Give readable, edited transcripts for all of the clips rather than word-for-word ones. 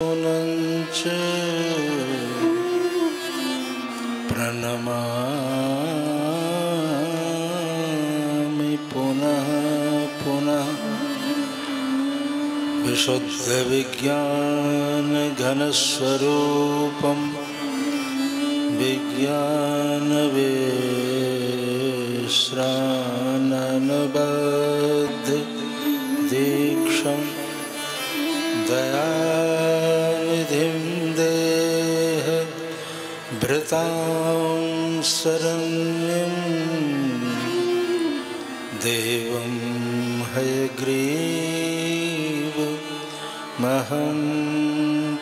च प्रणमामि पुनः पुनः विशुद्धविज्ञानघनस्वरूपं विज्ञानविश्राननबद्धदीक्षं दयानिधिं देहभृतां शरण्यं देवं हयग्रीवमहं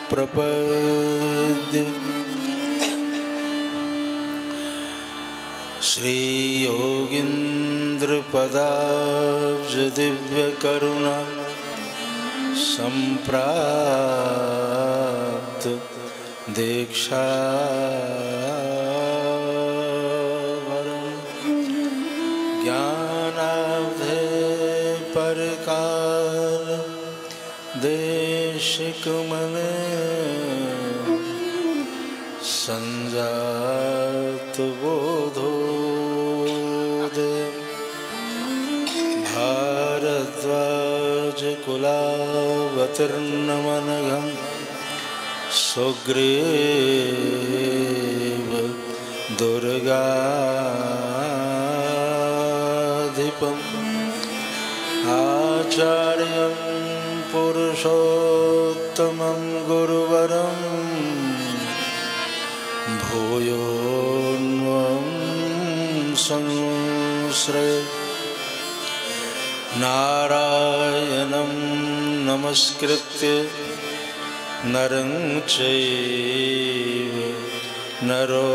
प्रपद्ये। श्रीयोगीन्द्रपदाब्जदिव्यकरुणा सम्प्राप्त दीक्षावरं ज्ञानाब्धे परकाल देशिकमने संजात बोधोदय भारद्वाज कुलावतीर्णमनघं सुग्रीव दुर्गाधिपम् आचार्यं पुरुषोत्तमं गुरुवरं भूयो संश्रये। नारायणं नमस्कृत्य नरं चैव नरोत्तमं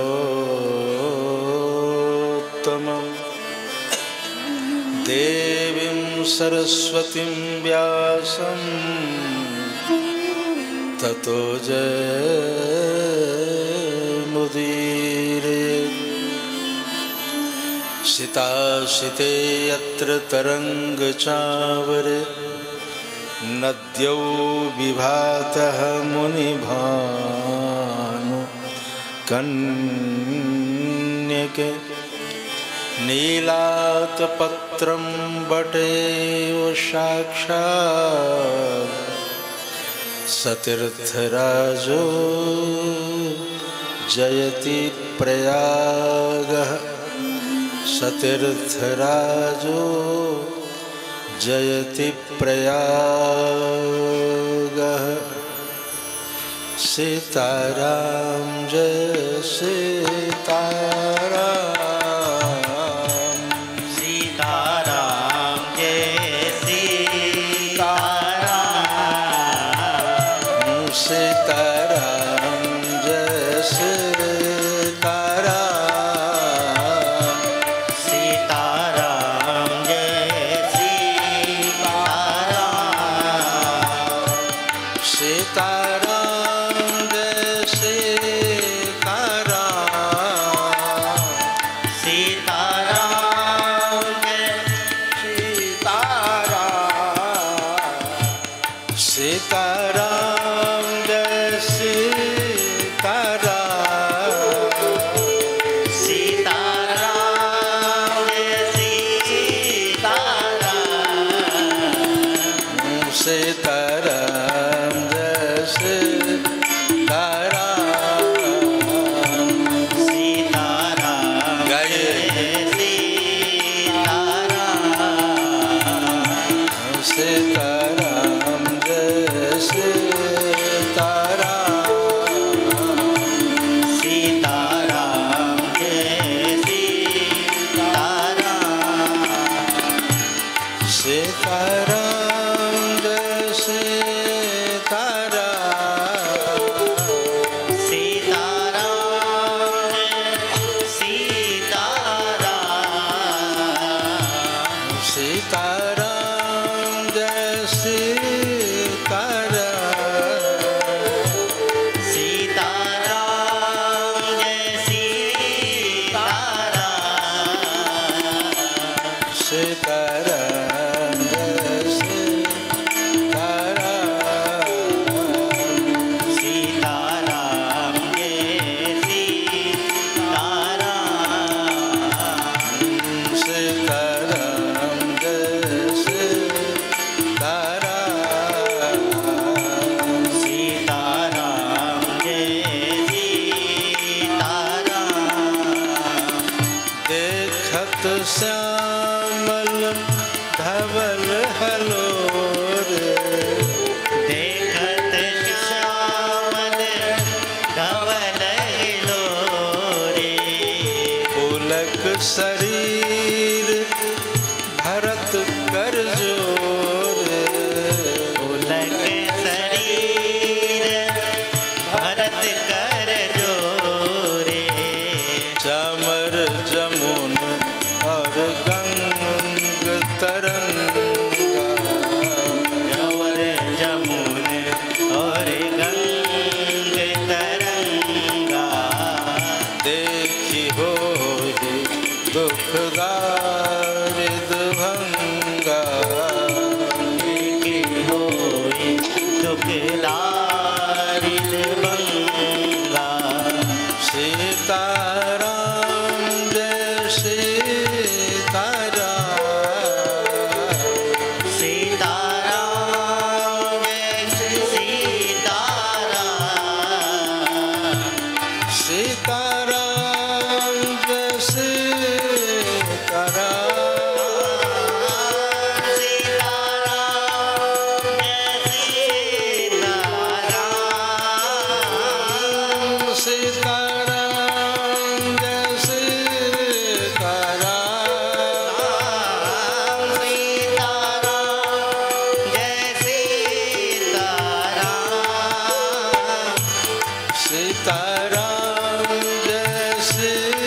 देवीं सरस्वतीं व्यासं ततो जयमुदीरयेत्। सिताशिते यत्र तरङ्गचावरे नद्यौ विभातः मुनिभानु कन्यके नीलातपत्रं वटेव साक्षात् सतीर्थराजो जयति प्रयागः सतीर्थराजो जयति प्रयागः। सीताराम जय सीताराम सीताराम जय सीताराम सीताराम जय सीताराम सीताराम जय सीताराम सीताराम जय सीताराम सीताराम जय सीताराम सीताराम जय सीताराम सीताराम जय सीताराम सीताराम जय सीताराम सीताराम गाइए सीताराम सीताराम जय सीताराम सीताराम जय सीताराम सीताराम जय सीताराम शरीर भरत कर जोर। पुलक शरीर भरत कर जोरे। चमर जमुन और गंग तरंगा। चमर जमुन और गंग तरंगा। देखी हो दुखदारिद भंगा। देखी होई दुखदारिद भंगा। सीताराम जय सीताराम। सीताराम जय सीताराम। सीताराम जय सीताराम। सीताराम जय सीताराम। सीताराम जय सीताराम। सीताराम जय सीताराम। सीताराम जय सीताराम।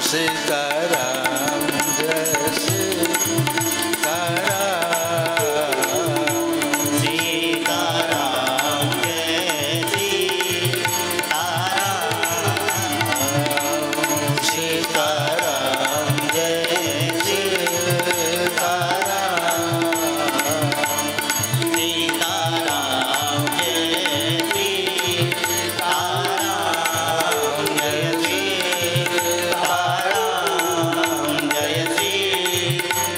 सीताराम जय सीताराम। सीताराम जय सीताराम। सीताराम जय सीताराम। जय सीताराम जय सीताराम।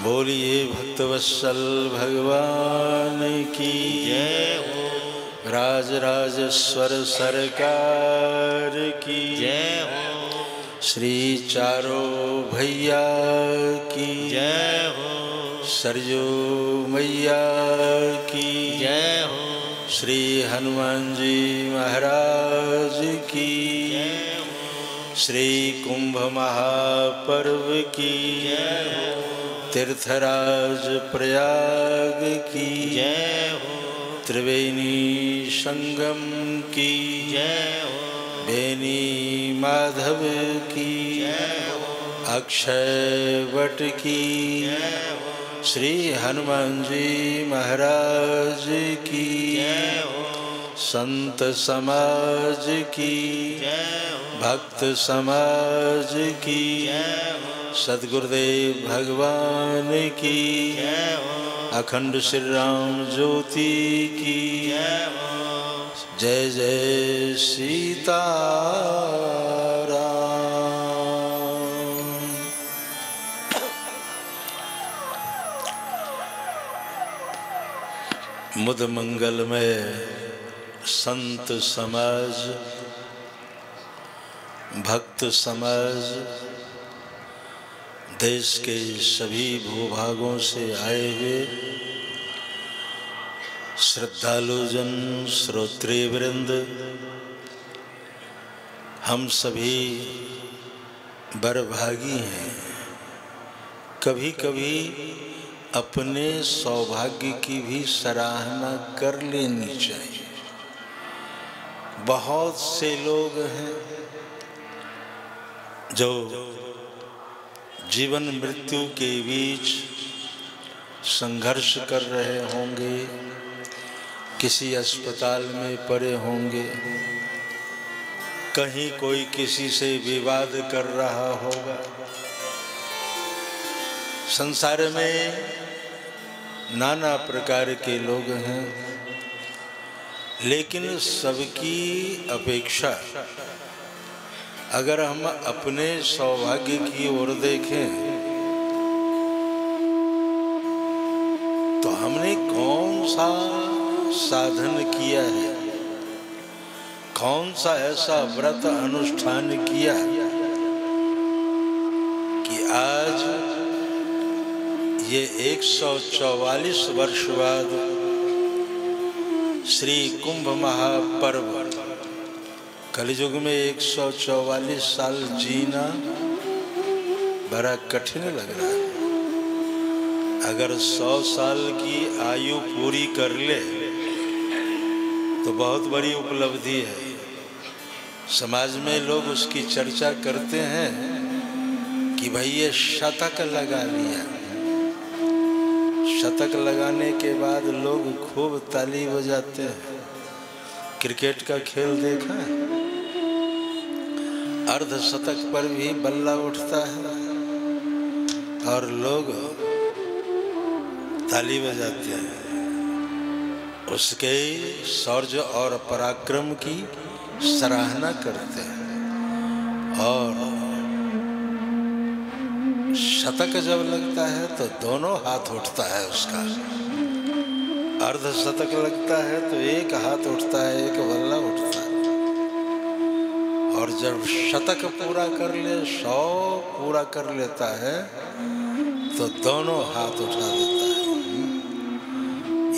बोलिए भक्तवत्सल भगवान की जय हो। राजराजेश्वर सरकार की जय हो। श्री चारों भैया की जय हो। सरयू मैया की जय हो। श्री हनुमान जी महाराज की जय हो। श्री कुंभ महापर्व की जय हो। तीर्थराज प्रयाग की जय हो। त्रिवेणी संगम की जय हो। बेनी माधव की जय हो। अक्षय वट की जय हो। श्री हनुमान जी महाराज की जय हो। संत समाज की जय हो। भक्त समाज की जय हो। सद्गुरुदेव भगवान की जय हो। अखंड श्री राम ज्योति की जय हो। जय जय सीताराम। मुद मंगल में संत समाज भक्त समाज देश के सभी भूभागों से आए हुए श्रद्धालुजन श्रोत्रिय वृंद हम सभी बरभागी हैं। कभी कभी अपने सौभाग्य की भी सराहना कर लेनी चाहिए। बहुत से लोग हैं जो जीवन मृत्यु के बीच संघर्ष कर रहे होंगे, किसी अस्पताल में पड़े होंगे, कहीं कोई किसी से विवाद कर रहा होगा। संसार में नाना प्रकार के लोग हैं, लेकिन सबकी अपेक्षा अगर हम अपने सौभाग्य की ओर देखें तो हमने कौन सा साधन किया है, कौन सा ऐसा व्रत अनुष्ठान किया आज ये 144 वर्ष बाद श्री कुंभ महापर्व, कलयुग में 144 साल जीना बड़ा कठिन लग रहा है। अगर 100 साल की आयु पूरी कर ले तो बहुत बड़ी उपलब्धि है। समाज में लोग उसकी चर्चा करते हैं कि भाई ये शतक लगा लिया। शतक लगाने के बाद लोग खूब ताली बजाते हैं। क्रिकेट का खेल देखा है, अर्धशतक पर भी बल्ला उठता है और लोग ताली बजाते हैं। उसके शौर्य और पराक्रम की सराहना करते हैं। और शतक जब लगता है तो दोनों हाथ उठता है उसका। अर्धशतक लगता है तो एक हाथ उठता है, एक बल्ला उठता है। और जब शतक पूरा कर ले, 100 पूरा कर लेता है तो दोनों हाथ उठा देता है।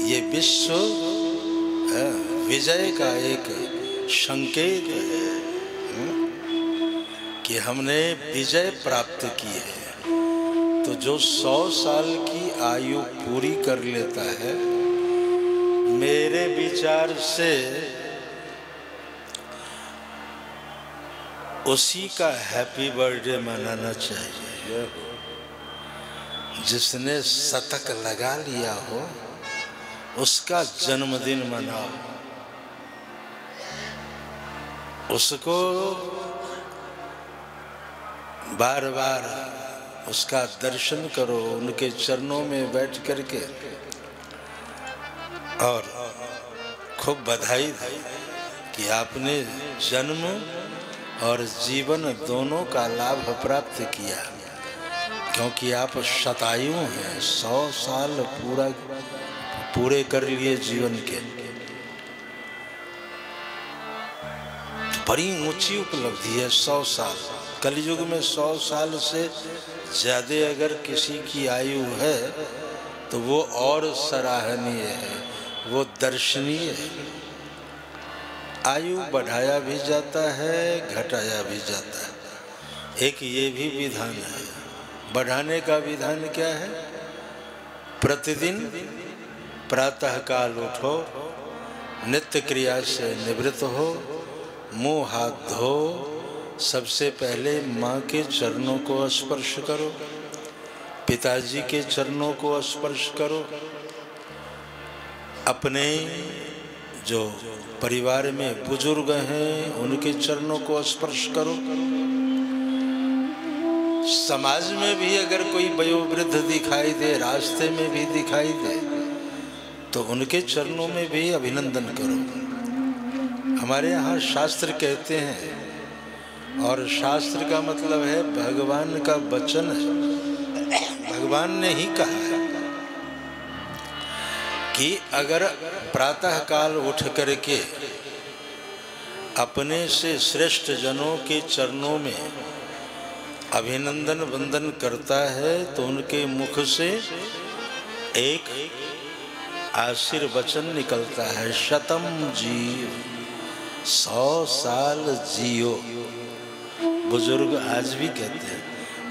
ये विश्व विजय का एक संकेत है कि हमने विजय प्राप्त की है। तो जो 100 साल की आयु पूरी कर लेता है, मेरे विचार से उसी का हैप्पी बर्थडे मनाना चाहिए। जिसने शतक लगा लिया हो उसका जन्मदिन मनाओ, उसको बार बार उसका दर्शन करो, उनके चरणों में बैठ करके और खूब बधाई दे कि आपने जन्म और जीवन दोनों का लाभ प्राप्त किया। क्योंकि आप शतायु हैं, 100 साल पूरे कर लिए जीवन के। बड़ी ऊंची उपलब्धि है 100 साल। कलयुग में 100 साल से ज्यादा अगर किसी की आयु है तो वो और सराहनीय है, वो दर्शनीय है। आयु बढ़ाया भी जाता है, घटाया भी जाता है। एक ये भी विधान है। बढ़ाने का विधान क्या है? प्रतिदिन प्रातः काल उठो, नित्य क्रिया से निवृत्त हो, मुंह हाथ धो, सबसे पहले माँ के चरणों को स्पर्श करो, पिताजी के चरणों को स्पर्श करो, अपने जो परिवार में बुजुर्ग हैं उनके चरणों को स्पर्श करो। समाज में भी अगर कोई वयोवृद्ध दिखाई दे, रास्ते में भी दिखाई दे, तो उनके चरणों में भी अभिनंदन करो। हमारे यहाँ शास्त्र कहते हैं, और शास्त्र का मतलब है भगवान का वचन है। भगवान ने ही कहा है कि अगर प्रातः काल उठ करके अपने से श्रेष्ठ जनों के चरणों में अभिनंदन वंदन करता है तो उनके मुख से एक आशीर्वचन निकलता है, शतम जीव, 100 साल जियो। बुजुर्ग आज भी कहते हैं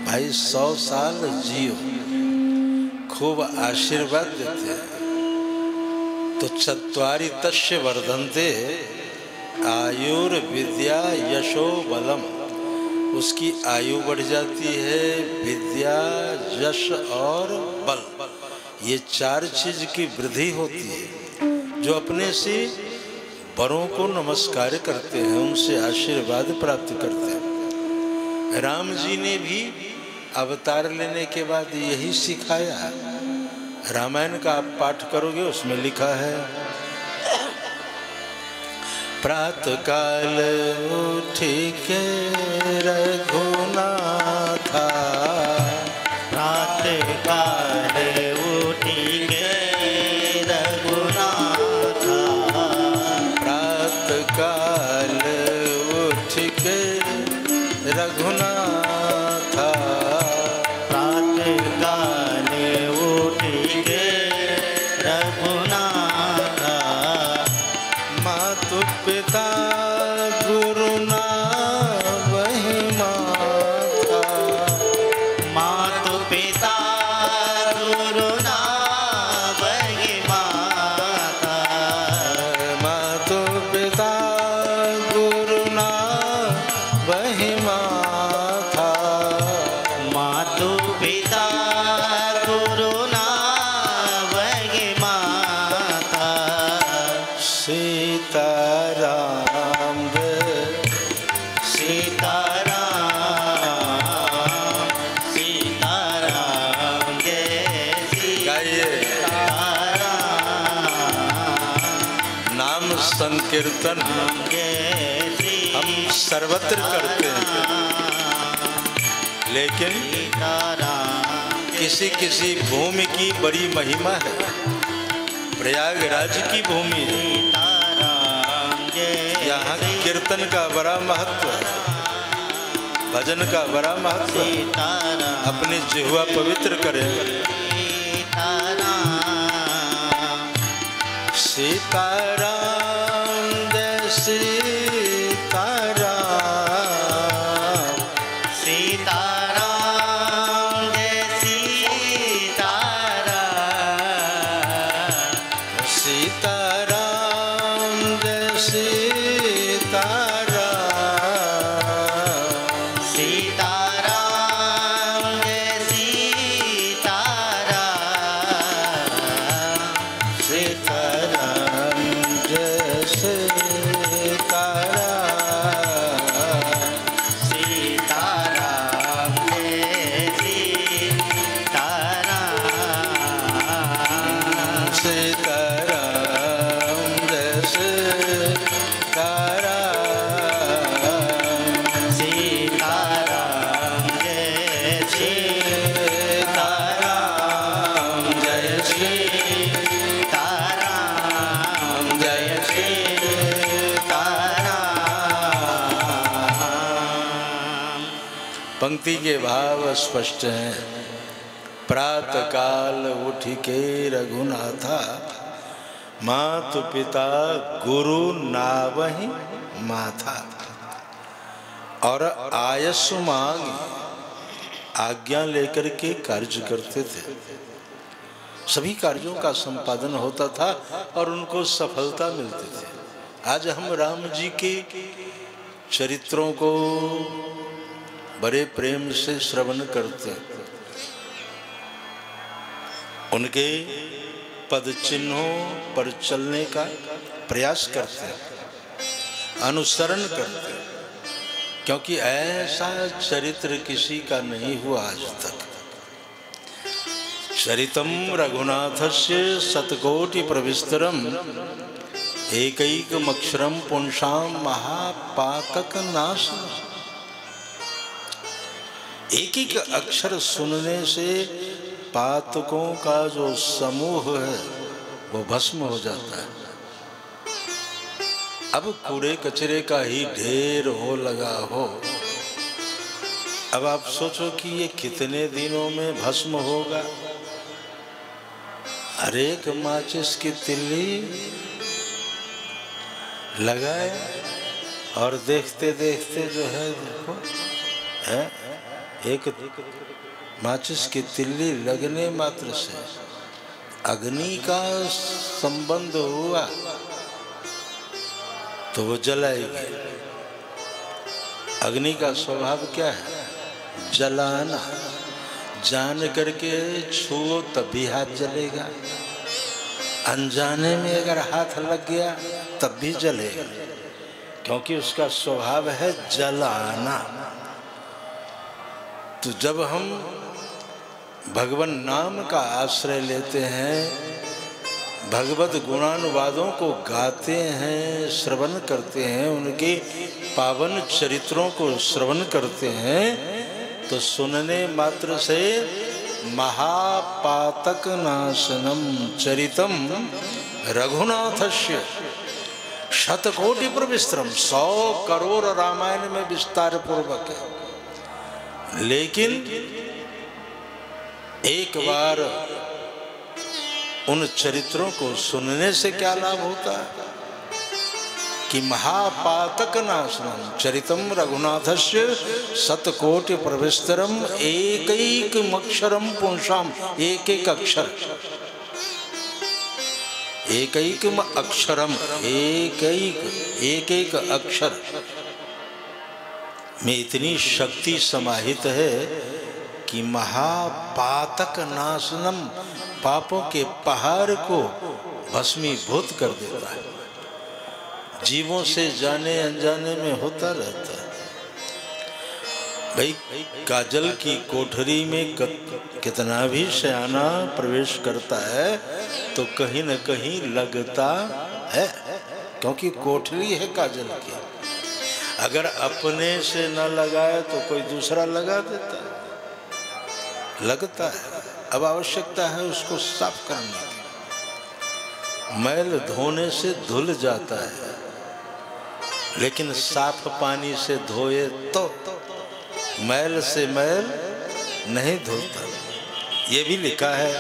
भाई 100 साल जियो, खूब आशीर्वाद देते हैं। तो चत्वारि तस्य वर्धन्ते आयुर्विद्या यशो बलम, उसकी आयु बढ़ जाती है, विद्या यश और बल, ये 4 चीज की वृद्धि होती है। जो अपने से बड़ों को नमस्कार करते हैं, उनसे आशीर्वाद प्राप्त करते हैं। राम जी ने भी अवतार लेने के बाद यही सिखाया। रामायण का आप पाठ करोगे, उसमें लिखा है प्रातः काल उठी के रघुनाथा, प्रातः काल उठी के रघुनाथा, प्रातः काल उठ के रघुनाथा, मातु पिता गुरु ना वही माता, मातु पिता गुरु ना वही माता, मातु पिता गुरु ना वही माता, मातु पिता गुरु ना वही माता। सीताराम जय सीताराम सीताराम जय गाइए। सीताराम नाम संकीर्तन हम सर्वत्र करते हैं, लेकिन किसी किसी भूमि की बड़ी महिमा है। प्रयागराज की भूमि है, यहाँ कीर्तन का बड़ा महत्व है, भजन का बड़ा महत्व है। अपनी जिह्वा पवित्र करें। सीताराम जय सीताराम, सीताराम जय सीताराम, सीताराम जय सीताराम, सीताराम जय सीताराम, सीताराम जय सीताराम, सीताराम जय सीताराम, सीताराम जय सीताराम, सीताराम जय सीताराम जय सीताराम, जय सीताराम। पंक्ति के भाव स्पष्ट हैं। प्रातः काल उठ के रघुनाथा, मातु पिता गुरु नावहि माथा। और आयस्सु मांग आज्ञा लेकर के कार्य करते थे। सभी कार्यों का संपादन होता था और उनको सफलता मिलती थी। आज हम राम जी के चरित्रों को बड़े प्रेम से श्रवण करते हैं, उनके पद चिन्हों पर चलने का प्रयास करते हैं, अनुसरण करते हैं, क्योंकि ऐसा चरित्र किसी का नहीं हुआ आज तक। चरितम रघुनाथस्य शतकोटि प्रविस्तरम, एकैकमक्षरम पुंसाम महापातक नाश। एक एक अक्षर सुनने से पातकों का जो समूह है वो भस्म हो जाता है। अब कूड़े कचरे का ही ढेर हो लगा हो। अब आप सोचो कि ये कितने दिनों में भस्म होगा। हर एक माचिस की तिल्ली लगाए और देखते देखते जो है देखो है एक माचिस की तिल्ली लगने मात्र से अग्नि का संबंध हुआ तो वो जलाएगी। अग्नि का स्वभाव क्या है? जलाना। जान करके छुओ तब भी हाथ जलेगा, अनजाने में अगर हाथ लग गया तब भी जलेगा, क्योंकि उसका स्वभाव है जलाना। तो जब हम भगवान नाम का आश्रय लेते हैं, भगवत गुणानुवादों को गाते हैं, श्रवण करते हैं, उनके पावन चरित्रों को श्रवण करते हैं, तो सुनने मात्र से महापातक नाशनम चरितम रघुनाथस्य शतकोटि प्रविस्तरम, 100 करोड़ रामायण में विस्तार पूर्वक है। लेकिन एक बार उन चरित्रों को सुनने से क्या लाभ होता है कि महापातक नाशनम चरितम रघुनाथस्य शतकोटि प्रविस्तरम एकैकमक्षरम पुंसाम। एक एक अक्षर, एकैकम अक्षरम, एक एक अक्षर में इतनी शक्ति समाहित है कि महापातक नाशनम, पापों के पहाड़ को भस्मीभूत कर देता है। जीवों से जाने अनजाने में होता रहता है। भाई काजल की कोठरी में कितना भी सयाना प्रवेश करता है तो कहीं न कहीं लगता है, क्योंकि कोठरी है काजल की। अगर अपने से न लगाए तो कोई दूसरा लगा देता है, लगता है। अब आवश्यकता है उसको साफ करने की। मैल धोने से धुल जाता है, लेकिन साफ पानी से धोए तो मैल से मैल नहीं धुलता। ये भी लिखा है।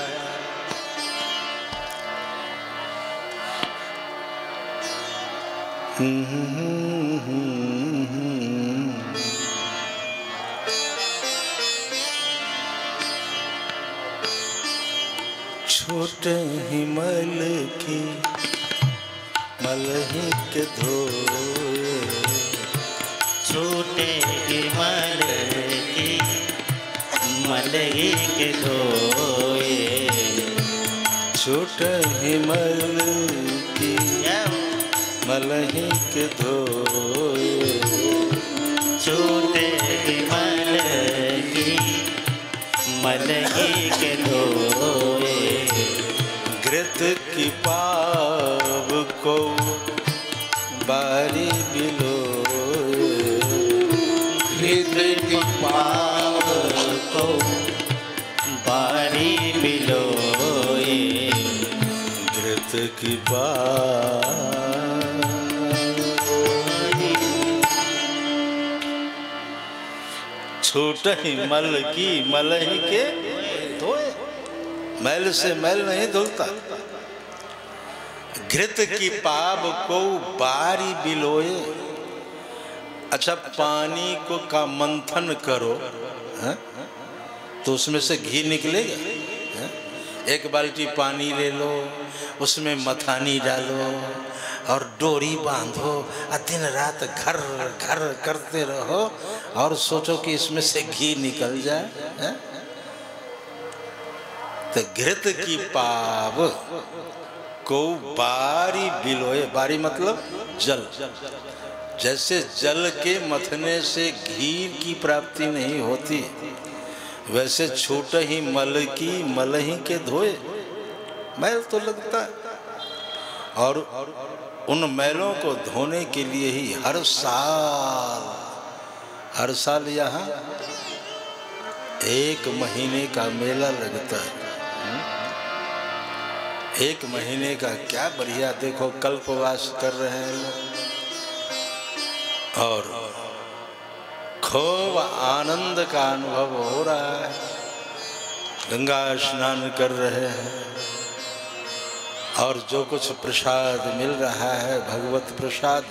छोटे ही मैल की मलही के धोए, छोटे की मल की मलही के धोए, छोटे ही मैल की मलही के धोए, छोटे की मल की मलही के धोए, घृत की पाव को बारी बिलोए, घृत की पाव को बारी बिलोए, घृत की पाव छूट ही मल की मलही के धोए। मैल से मैल नहीं धुलता। घृत की पाव को बारी बिलोए। अच्छा, पानी को का मंथन करो है? तो उसमें से घी निकलेगा है? एक बाल्टी पानी ले लो, उसमें मथानी डालो और डोरी बांधो और दिन रात घर घर करते रहो और सोचो कि इसमें से घी निकल जाए है? तो घृत की पाव को बारी बिलोए। बारी मतलब जल। जैसे जल के मथने से घी की प्राप्ति नहीं होती, वैसे छूट ही मल की मलही के धोए। मैल तो लगता है, और उन मैलों को धोने के लिए ही हर साल यहाँ 1 महीने का मेला लगता है। 1 महीने का क्या बढ़िया, देखो कल्पवास कर रहे हैं लोग और खूब आनंद का अनुभव हो रहा है। गंगा स्नान कर रहे हैं और जो कुछ प्रसाद मिल रहा है, भगवत प्रसाद,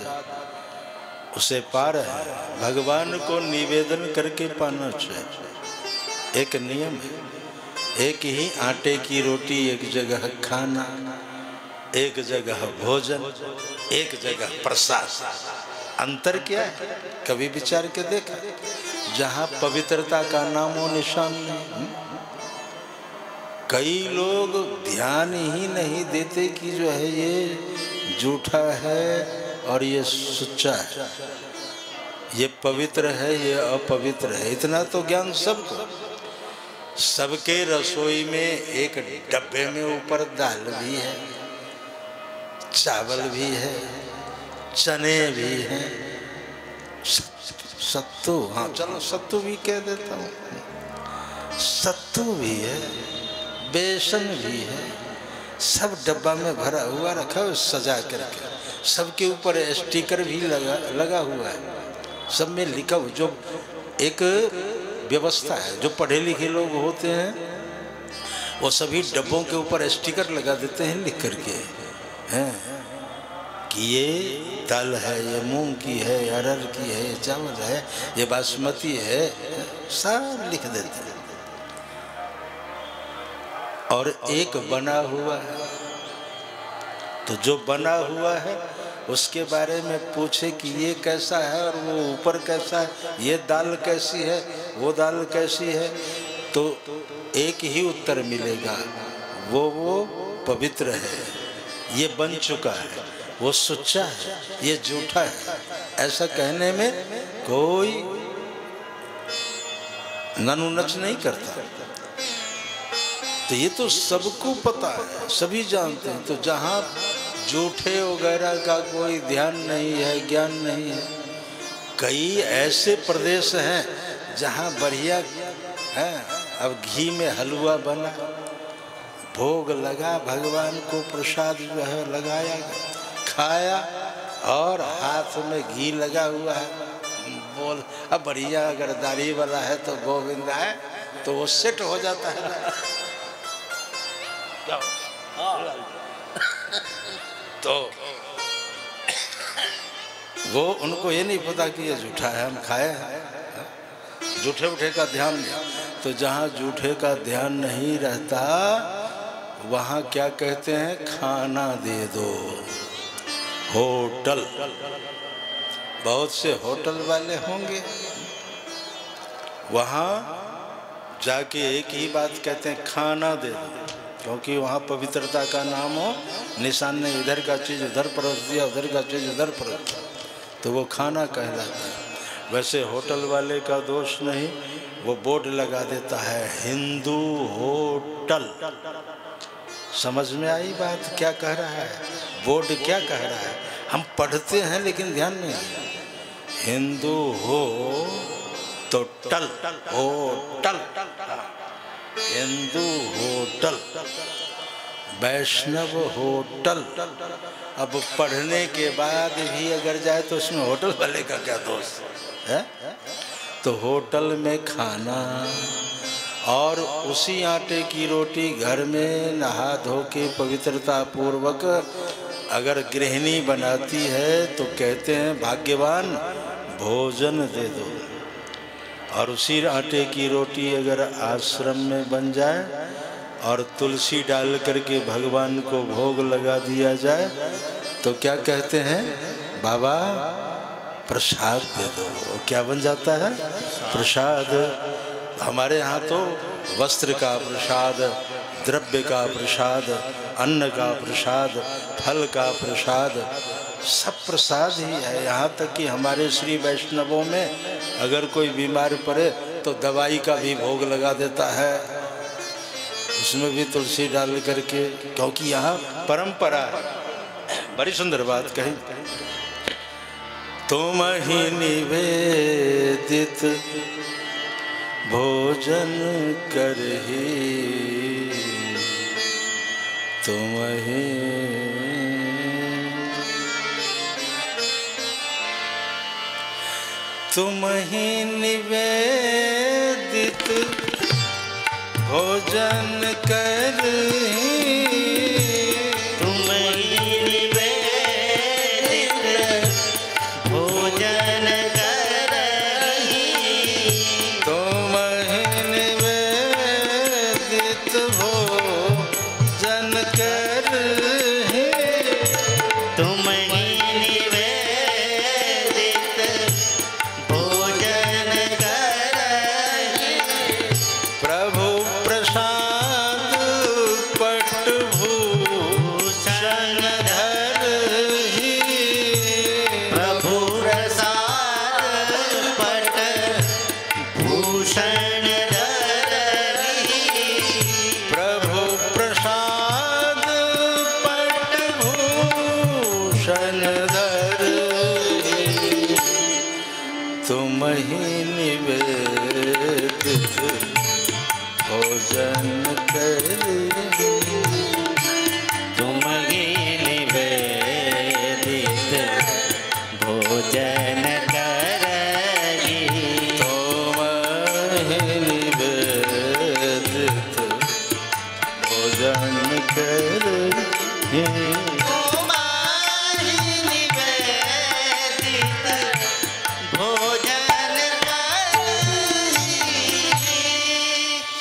उसे पा रहे हैं। भगवान को निवेदन करके पाना चाहिए। एक नियम है, एक ही आटे की रोटी एक जगह खाना, एक जगह भोजन, एक जगह प्रसाद। अंतर क्या है? कभी विचार के देखा? जहाँ पवित्रता का नामो निशान नहीं। कई लोग ध्यान ही नहीं देते कि जो है ये झूठा है और ये सच्चा है, ये पवित्र है, ये अपवित्र है। इतना तो ज्ञान सबको। सबके रसोई में एक डब्बे में ऊपर दाल भी है, चावल भी है, चने भी हैं, सत्तू, हाँ चलो सत्तू भी कह देता हूँ, सत्तू भी है, बेसन भी है, सब डब्बा में भरा हुआ रखा है सजा करके। सबके ऊपर स्टिकर भी लगा हुआ है, सब में लिखा हुआ। जो एक व्यवस्था है, जो पढ़े लिखे लोग होते हैं वो सभी डब्बों के ऊपर स्टिकर लगा देते हैं लिख करके हैं कि ये दाल है, ये मूंग की है, अरहर की है, ये चावल है, ये बासमती है, सब लिख देते हैं। और एक बना हुआ है, तो जो बना हुआ है उसके बारे में पूछे कि ये कैसा है और वो ऊपर कैसा है, ये दाल कैसी है, वो दाल कैसी है, तो एक ही उत्तर मिलेगा, वो पवित्र है, ये बन चुका है, वो सच्चा है, ये झूठा है। ऐसा कहने में कोई ननुनच नहीं करता। तो ये तो सबको पता है, सभी जानते हैं। तो जहाँ झूठे वगैरह का कोई ध्यान नहीं है, ज्ञान नहीं है। कई ऐसे प्रदेश हैं जहाँ बढ़िया है, अब घी में हलवा बना, भोग लगा, भगवान को प्रसाद जो है लगाया, खाया, और हाथ में घी लगा हुआ है, बोल अब बढ़िया अगर दाढ़ी वाला है तो गोविंद है, तो वो सेट हो जाता है। तो वो उनको ये नहीं पता कि ये झूठा है, हम खाए हैं, झूठे उठे का ध्यान नहीं। तो जहाँ झूठे का ध्यान नहीं रहता वहाँ क्या कहते हैं, खाना दे दो। होटल, बहुत से होटल वाले होंगे, वहाँ जाके एक ही बात कहते हैं, खाना दे दो, क्योंकि वहाँ पवित्रता का नाम हो, निशान ने इधर का चीज़ उधर परोस दिया, उधर का चीज़ उधर परोस दिया, तो वो खाना कहलाता है। वैसे होटल वाले का दोष नहीं, वो बोर्ड लगा देता है, हिंदू होटल। समझ में आई बात क्या कह रहा है, बोर्ड क्या कह रहा है? हम पढ़ते हैं लेकिन ध्यान नहीं। हिंदू हो तो टल, होटल, हिंदू होटल, वैष्णव होटल। अब पढ़ने के बाद भी अगर जाए तो उसमें होटल वाले का क्या दोष है? तो होटल में खाना, और उसी आटे की रोटी घर में नहा धो के पवित्रता पूर्वक अगर गृहिणी बनाती है तो कहते हैं भाग्यवान, भोजन दे दो। और उसी आटे की रोटी अगर आश्रम में बन जाए और तुलसी डाल करके भगवान को भोग लगा दिया जाए तो क्या कहते हैं, बाबा प्रसाद दे दो। क्या बन जाता है, प्रसाद। हमारे यहाँ तो वस्त्र का प्रसाद, द्रव्य का प्रसाद, अन्न का प्रसाद, फल का प्रसाद, सब प्रसाद ही है। यहाँ तक कि हमारे श्री वैष्णवों में अगर कोई बीमार पड़े तो दवाई का भी भोग लगा देता है, उसमें भी तुलसी डाल करके, क्योंकि यहाँ परंपरा है। बड़ी सुंदर बात कही, तुम ही निवेदित भोजन करही, तुम ही निवेदित भोजन करही,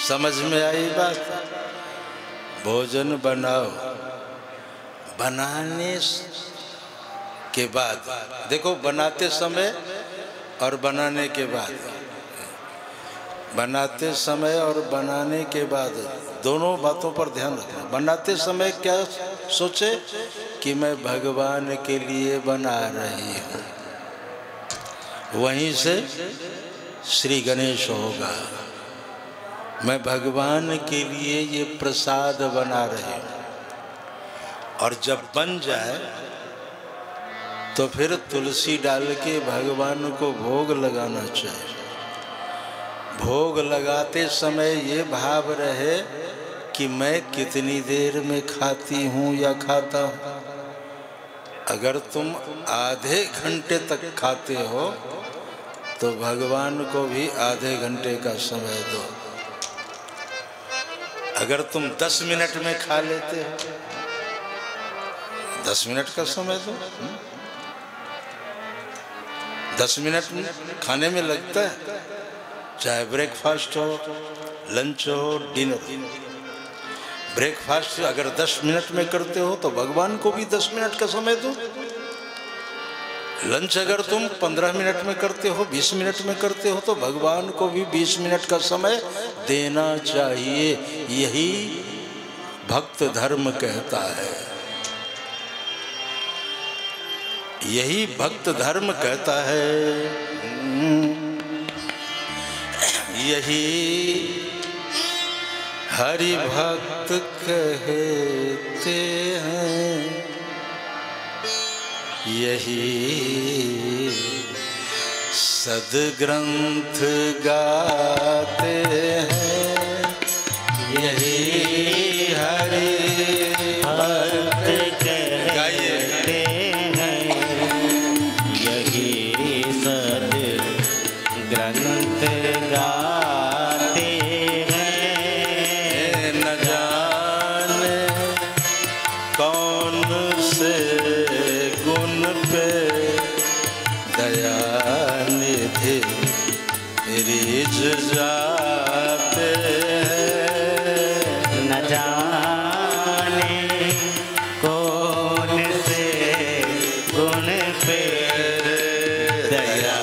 समझ में आई बात? भोजन बनाओ, बनाने के बाद देखो, बनाते समय और बनाने के बाद, बनाते समय और बनाने के बाद दोनों बातों पर ध्यान रखना। बनाते समय क्या सोचे कि मैं भगवान के लिए बना रही हूँ, वहीं से श्री गणेश होगा। मैं भगवान के लिए ये प्रसाद बना रही हूँ। और जब बन जाए तो फिर तुलसी डाल के भगवान को भोग लगाना चाहिए। भोग लगाते समय ये भाव रहे कि मैं कितनी देर में खाती हूँ या खाता हूँ। अगर तुम आधे घंटे तक खाते हो तो भगवान को भी आधे घंटे का समय दो। अगर तुम 10 मिनट में खा लेते हो, 10 मिनट का समय दो। 10 मिनट खाने में लगता है, चाहे ब्रेकफास्ट हो, लंच हो, डिनर। ब्रेकफास्ट अगर 10 मिनट में करते हो तो भगवान को भी 10 मिनट का समय दो। लंच अगर तुम 15 मिनट में करते हो, 20 मिनट में करते हो तो भगवान को भी 20 मिनट का समय देना चाहिए। यही भक्त धर्म कहता है, यही भक्त धर्म कहता है। यही हरि भक्त कहते हैं, यही सदग्रंथ गाते हैं, यही हरि भक्त कहते हैं, यही सद ग्रंथ गाते हैं। न जाने कौन से गुण पे दया निधि रिझ जाते हैं। न जाने कौन से गुण पे दया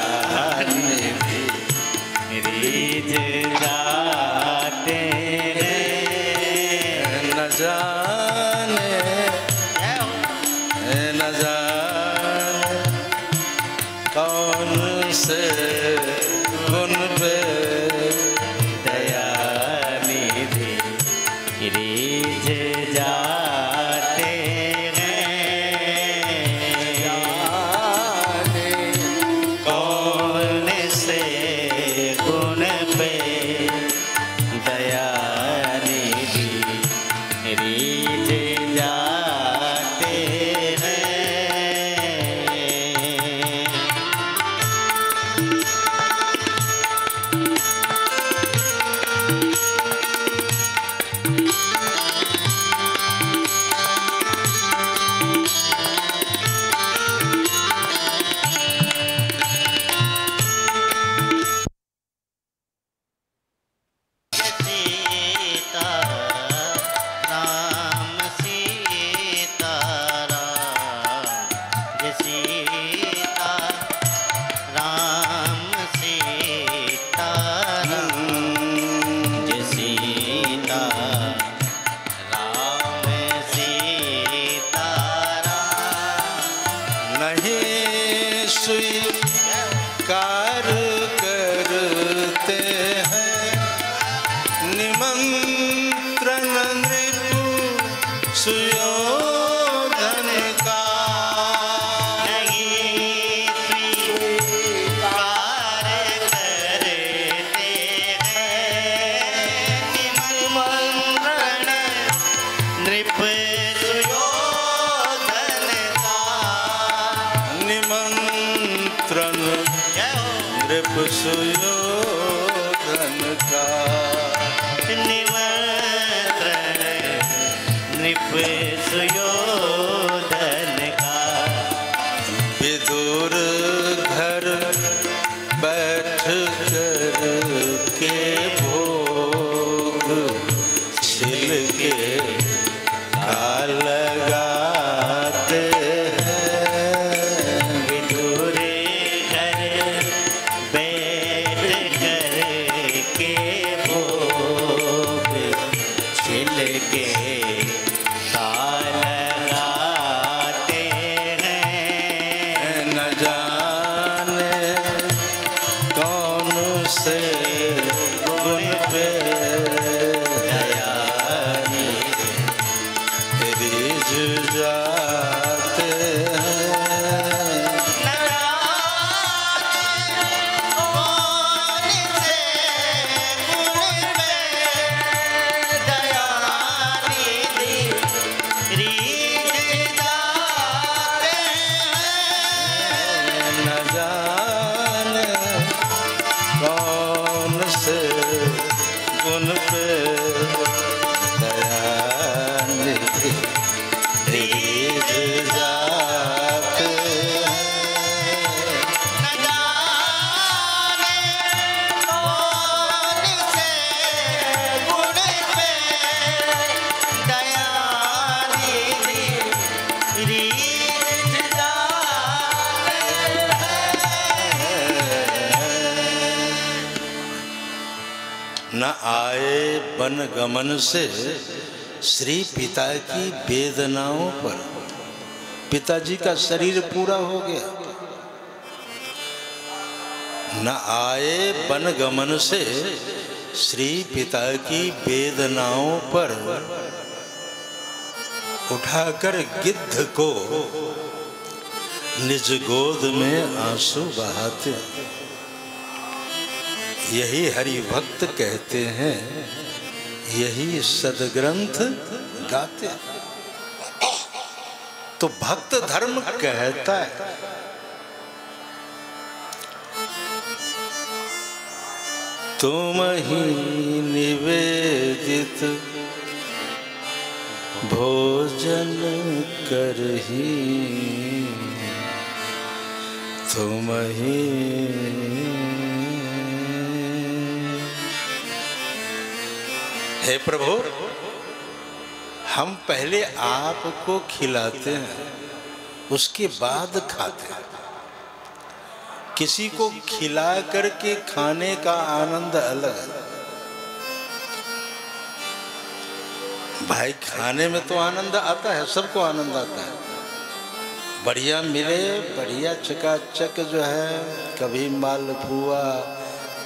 निधि रिझ जाते हैं। न जाने कौन से गुण पे दया निधि रिझ जाते हैं। कौन से गुण पे दया निधि रिझ जाते हैं। नहीं स्वीकार करते हैं निमंत्रण नृपु सुयोधन का। नहीं स्वीकार करते हैं निमंत्रण नृप सुयोधन का। निमंत्रण नृप सुयोधन का। निमंत्रण नृप सुयोधन का। विदुर घर बैठ कर के भोग न आए वन गमन से श्री पिता की वेदनाओं पर। पिताजी का शरीर पूरा हो गया, न आए वन गमन से श्री पिता की वेदनाओं पर, उठाकर गिद्ध को निज गोद में आंसू बहाते। यही हरि भक्त कहते हैं, यही सदग्रंथ गाते। तो भक्त धर्म कहता है तुम ही निवेदित भोजन करही, तुम ही हे प्रभु, हम पहले आपको खिलाते हैं, उसके बाद खाते हैं। किसी को खिला करके खाने का आनंद अलग है। भाई खाने में तो आनंद आता है, सबको आनंद आता है। बढ़िया मिले, बढ़िया चकाचक जो है, कभी मालपुआ,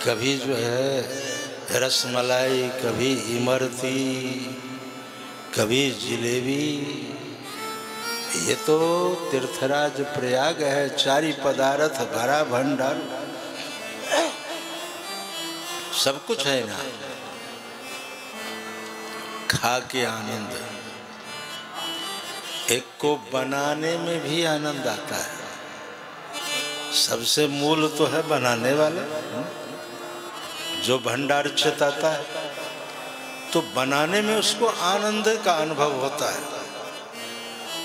कभी जो है रसमलाई, कभी इमरती, कभी जिलेबी। ये तो तीर्थराज प्रयाग है, चारि पदार्थ भरा भंडार, सब कुछ है ना। खा के आनंद, एक को बनाने में भी आनंद आता है। सबसे मूल तो है बनाने वाले, जो भंडार चिताता है, तो बनाने में उसको आनंद का अनुभव होता है।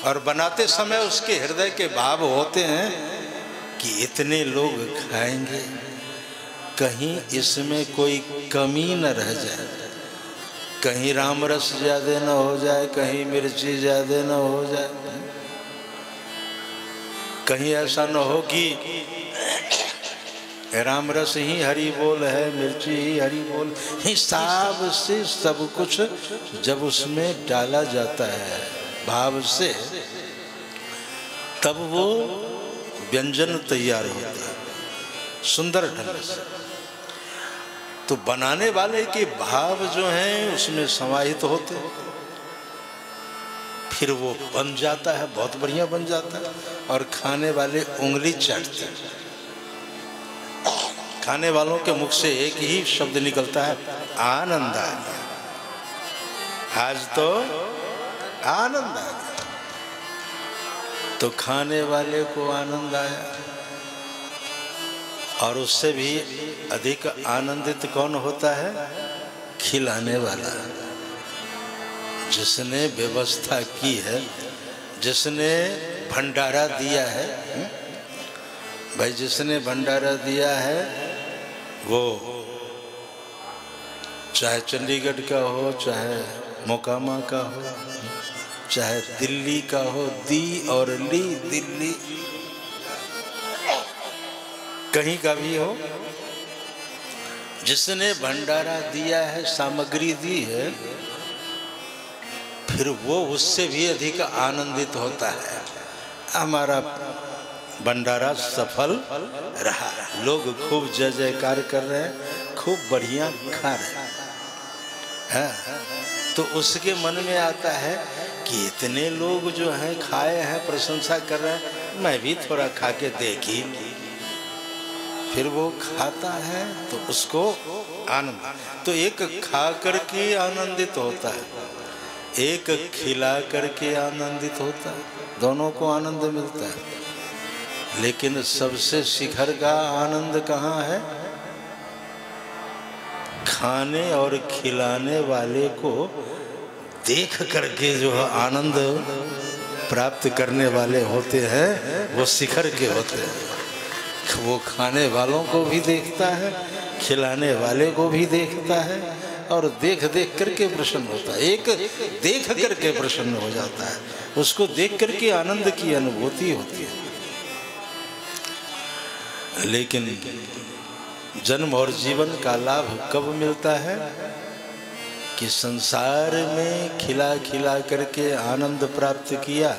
और बनाते समय उसके हृदय के भाव होते हैं कि इतने लोग खाएंगे, कहीं इसमें कोई कमी न रह जाए, कहीं राम रस ज्यादा न हो जाए, कहीं मिर्ची ज्यादा न हो जाए, कहीं ऐसा न हो कि राम रस ही हरि बोल है, मिर्ची ही हरि बोल। हिसाब से सब कुछ जब उसमें डाला जाता है भाव से, तब वो व्यंजन तैयार होता है सुंदर ढंग से। तो बनाने वाले के भाव जो हैं उसमें समाहित होते हैं, फिर वो बन जाता है, बहुत बढ़िया बन जाता है। और खाने वाले उंगली चाटते हैं। खाने वालों के मुख से एक ही शब्द निकलता है, आनंद आ गया। आज तो आनंद आ गया। तो खाने वाले को आनंद आया, और उससे भी अधिक आनंदित कौन होता है? खिलाने वाला, जिसने व्यवस्था की है, जिसने भंडारा दिया है। भाई जिसने भंडारा दिया है वो चाहे चंडीगढ़ का हो, चाहे मोकामा का हो, चाहे दिल्ली का हो, दी और ली दिल्ली, कहीं का भी हो, जिसने भंडारा दिया है, सामग्री दी है, फिर वो उससे भी अधिक आनंदित होता है। हमारा भंडारा सफल रहा, लोग खूब जय जयकार कर रहे हैं, खूब बढ़िया खा रहे हैं। तो उसके मन में आता है कि इतने लोग जो हैं खाए हैं, प्रशंसा कर रहे हैं, मैं भी थोड़ा खा के देखी। फिर वो खाता है तो उसको आनंद। तो एक खा करके आनंदित होता है, एक खिला करके आनंदित होता है, दोनों को आनंद मिलता है। लेकिन सबसे शिखर का आनंद कहाँ है? खाने और खिलाने वाले को देख करके जो आनंद प्राप्त करने वाले होते हैं, वो शिखर के होते हैं। वो खाने वालों को भी देखता है, खिलाने वाले को भी देखता है, और देख देख करके प्रसन्न होता है। एक देख करके प्रसन्न हो जाता है, उसको देख करके आनंद की अनुभूति होती है। लेकिन जन्म और जीवन का लाभ कब मिलता है कि संसार में खिला खिला करके आनंद प्राप्त किया,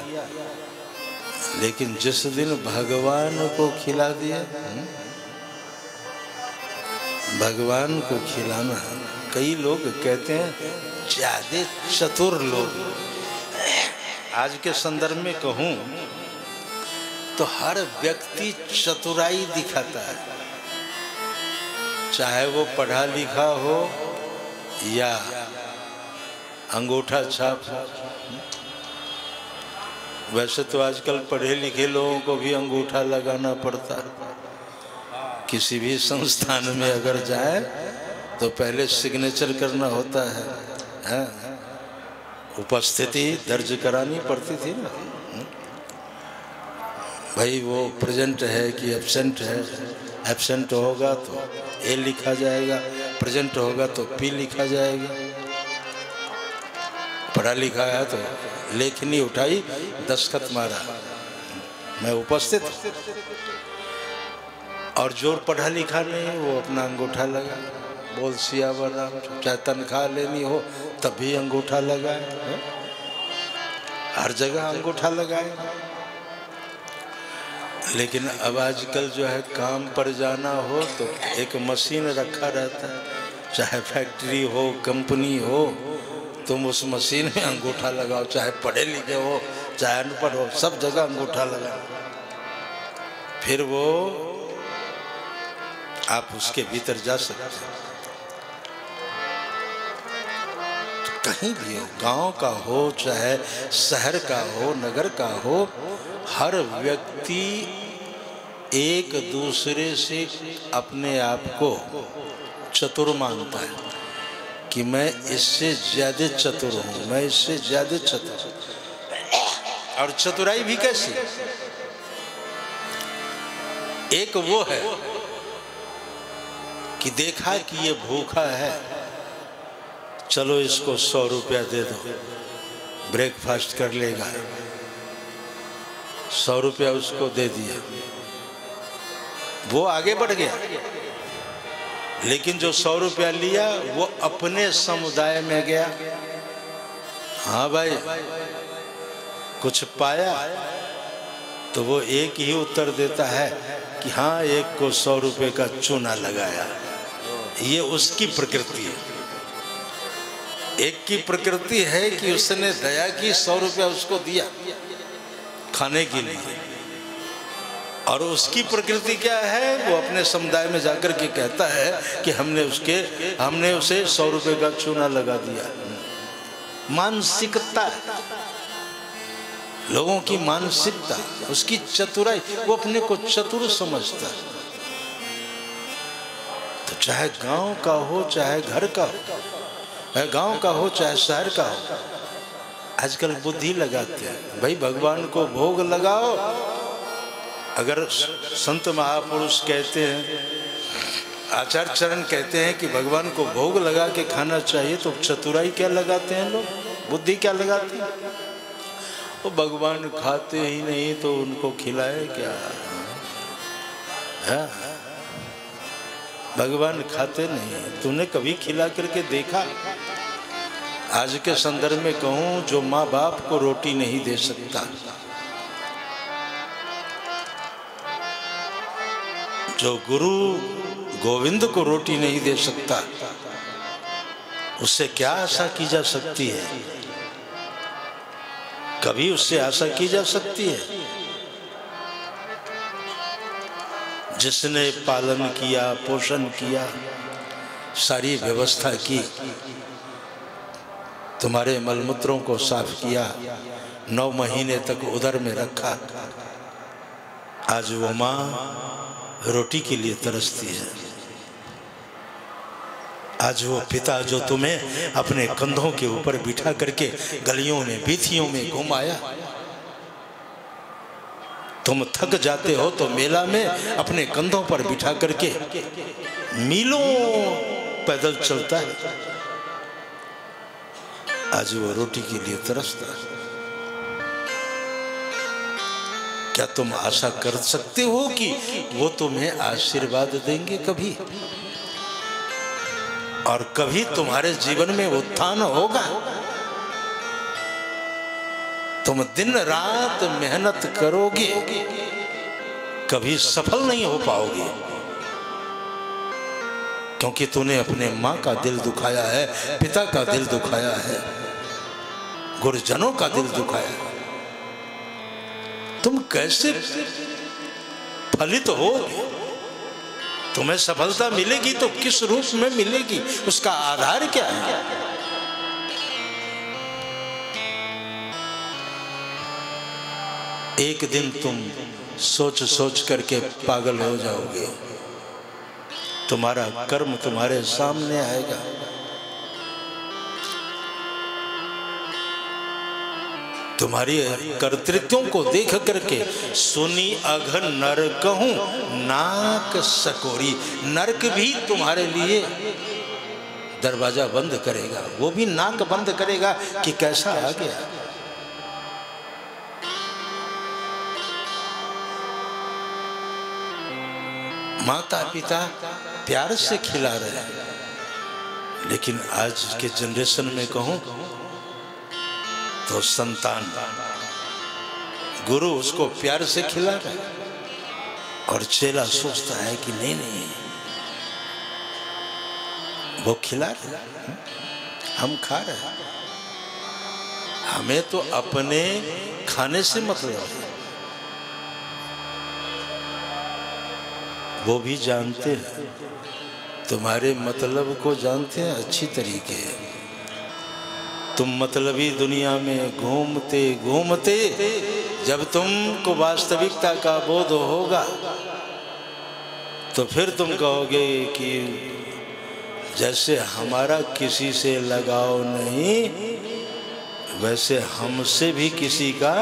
लेकिन जिस दिन भगवान को खिला दिया, भगवान को खिलाना। कई लोग कहते हैं ज्यादा चतुर लोग, आज के संदर्भ में कहूं तो हर व्यक्ति चतुराई दिखाता है, चाहे वो पढ़ा लिखा हो या अंगूठा छाप। वैसे तो आजकल पढ़े लिखे लोगों को भी अंगूठा लगाना पड़ता है। किसी भी संस्थान में अगर जाए तो पहले सिग्नेचर करना होता है, उपस्थिति दर्ज करानी पड़ती थी ना, भाई वो प्रेजेंट है कि एब्सेंट है। एब्सेंट होगा तो ए लिखा जाएगा, प्रेजेंट होगा तो पी लिखा जाएगा। पढ़ा लिखा है तो लेखनी उठाई, दस्तखत मारा, मैं उपस्थित। और जो पढ़ा लिखा नहीं वो अपना अंगूठा लगा, बोल सियावर राम। चाहे तनख्वाह लेनी हो तब भी अंगूठा लगाए, हर जगह अंगूठा लगाए। लेकिन अब आजकल जो है काम पर जाना हो तो एक मशीन रखा रहता है, चाहे फैक्ट्री हो कंपनी हो, तुम उस मशीन में अंगूठा लगाओ, चाहे पढ़े लिखे हो चाहे अनपढ़ हो, सब जगह अंगूठा लगाओ। फिर वो आप उसके भीतर जा सकते हैं। कहीं भी हो, गांव का हो चाहे शहर का हो, नगर का हो, हर व्यक्ति एक दूसरे से अपने आप को चतुर मानता है कि मैं इससे ज्यादा चतुर हूं, मैं इससे ज्यादा चतुर। और चतुराई भी कैसी? एक वो है कि देखा कि ये भूखा है, चलो इसको 100 रुपया दे दो, ब्रेकफास्ट कर लेगा। 100 रुपया उसको दे दिया, वो आगे बढ़ गया। लेकिन जो 100 रुपया लिया वो अपने समुदाय में गया, हाँ भाई कुछ पाया, तो वो एक ही उत्तर देता है कि हाँ एक को 100 रुपये का चूना लगाया। ये उसकी प्रकृति है। एक की प्रकृति है कि उसने दया की, 100 रुपया उसको दिया खाने के लिए, और उसकी प्रकृति क्या है, वो अपने समुदाय में जाकर के कहता है कि हमने उसे 100 रुपये का चूना लगा दिया। मानसिकता, लोगों की मानसिकता, उसकी चतुराई, वो अपने को चतुर समझता है। तो चाहे गांव का हो चाहे घर का हो, गांव का हो चाहे शहर का हो, आजकल बुद्धि लगाते हैं। भाई भगवान को भोग लगाओ। अगर संत महापुरुष कहते हैं, आचार्य चरण कहते हैं कि भगवान को भोग लगा के खाना चाहिए, तो चतुराई क्या लगाते हैं लोग, बुद्धि क्या लगाते हैं? वो भगवान खाते ही नहीं तो उनको खिलाए क्या? है? भगवान खाते नहीं, तूने कभी खिला करके देखा? आज के संदर्भ में कहूं, जो माँ बाप को रोटी नहीं दे सकता, जो गुरु गोविंद को रोटी नहीं दे सकता, उससे क्या आशा की जा सकती है? कभी उससे आशा की जा सकती है? जिसने पालन किया, पोषण किया, सारी व्यवस्था की, तुम्हारे मलमूत्रों को साफ किया, 9 महीने तक उदर में रखा, आज वो माँ रोटी के लिए तरसती है। आज वो पिता जो तुम्हें अपने कंधों के ऊपर बिठा करके गलियों में बीथियों में घुमाया, तुम थक जाते हो तो मेला में अपने कंधों पर बिठा करके मीलों पैदल चलता है, आज वो रोटी के लिए तरसता है। क्या तुम आशा कर सकते हो कि वो तुम्हें आशीर्वाद देंगे कभी? और कभी तुम्हारे जीवन में उत्थान होगा। तुम दिन रात मेहनत करोगे, कभी सफल नहीं हो पाओगे, क्योंकि तूने अपने माँ का दिल दुखाया है, पिता का दिल दुखाया है, गुरुजनों का दिल दुखाया है। तुम कैसे फलित हो? तुम्हें सफलता मिलेगी तो किस रूप में मिलेगी, उसका आधार क्या है? एक दिन तुम सोच सोच करके पागल हो जाओगे। तुम्हारा कर्म तुम्हारे सामने आएगा। तुम्हारी कर्तृत्वों को देख करके सुनी अघ नरकहूं नाक सकोरी, नरक भी तुम्हारे लिए दरवाजा बंद करेगा, वो भी नाक बंद करेगा कि कैसा आ गया। माता पिता प्यार से खिला रहे हैं, लेकिन आज के जनरेशन में कहूं तो संतान, गुरु उसको प्यार से खिला रहा है और चेला सोचता है कि नहीं नहीं वो खिला रहे हैं, हम खा रहे हैं, हमें तो अपने खाने से मतलब है। वो भी जानते हैं, तुम्हारे मतलब को जानते हैं अच्छी तरीके। तुम मतलबी दुनिया में घूमते घूमते जब तुमको वास्तविकता का बोध होगा तो फिर तुम कहोगे कि जैसे हमारा किसी से लगाव नहीं, वैसे हमसे भी किसी का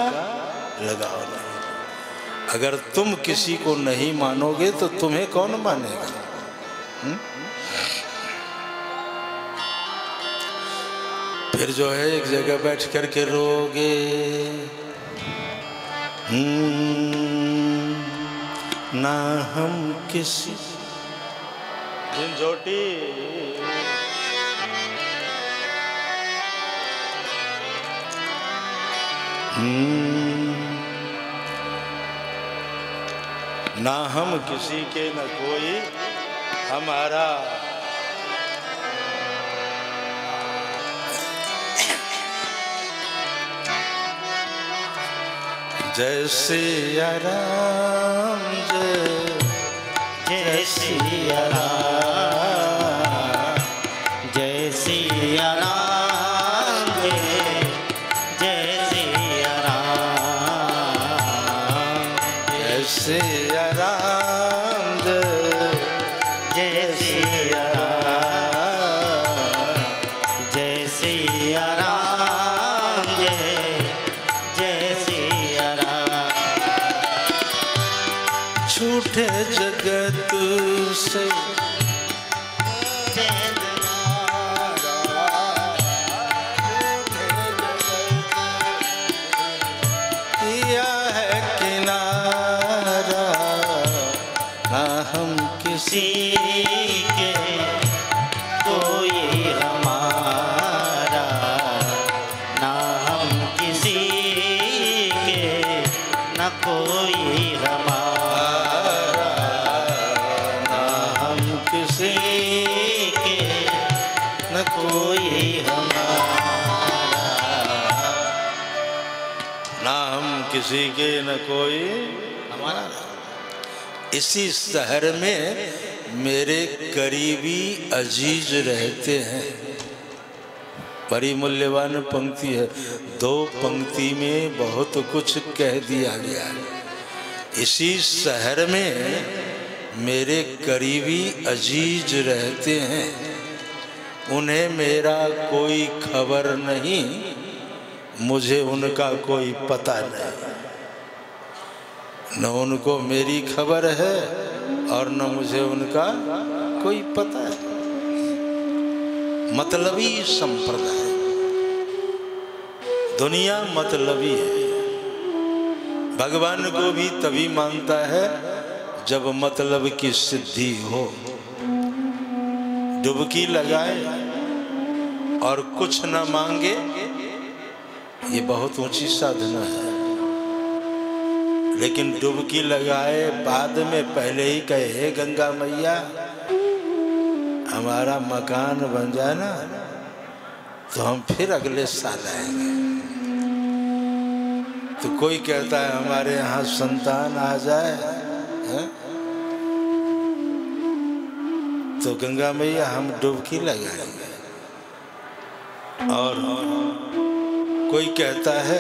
लगाव नहीं। अगर तुम किसी को नहीं मानोगे तो तुम्हें कौन मानेगा? फिर जो है एक जगह बैठ कर के रोगे, ना हम किसी झंझोटी ना हम किसी के न कोई हमारा, जय सिया राम जय सिया राम, जय सिया राम जय सिया राम, जय सिया राम जय सिया राम, जय सिया राम जय सिया राम। झूठे जगत से किया है किनारा, ना हम किसी के कोई हमारा, ना हम किसी के न कोई हमारा, ना हम किसी के न कोई हमारा, ना हम किसी के न कोई हमारा। इसी शहर में मेरे करीबी अजीज रहते हैं। बड़ी मूल्यवान पंक्ति है, दो पंक्ति में बहुत कुछ कह दिया गया है। इसी शहर में मेरे करीबी अजीज रहते हैं, उन्हें मेरा कोई खबर नहीं, मुझे उनका कोई पता नहीं। न उनको मेरी खबर है और न मुझे उनका कोई पता है। मतलबी संप्रदाय, दुनिया मतलबी है। भगवान को भी तभी मानता है जब मतलब की सिद्धि हो। डुबकी लगाए और कुछ न मांगे, ये बहुत ऊंची साधना है। लेकिन डुबकी लगाए बाद में पहले ही कहे, हे गंगा मैया हमारा मकान बन जाए ना तो हम फिर अगले साल आएंगे। तो कोई कहता है हमारे यहाँ संतान आ जाए है? तो गंगा मैया हम डुबकी लगाएंगे। और कोई कहता है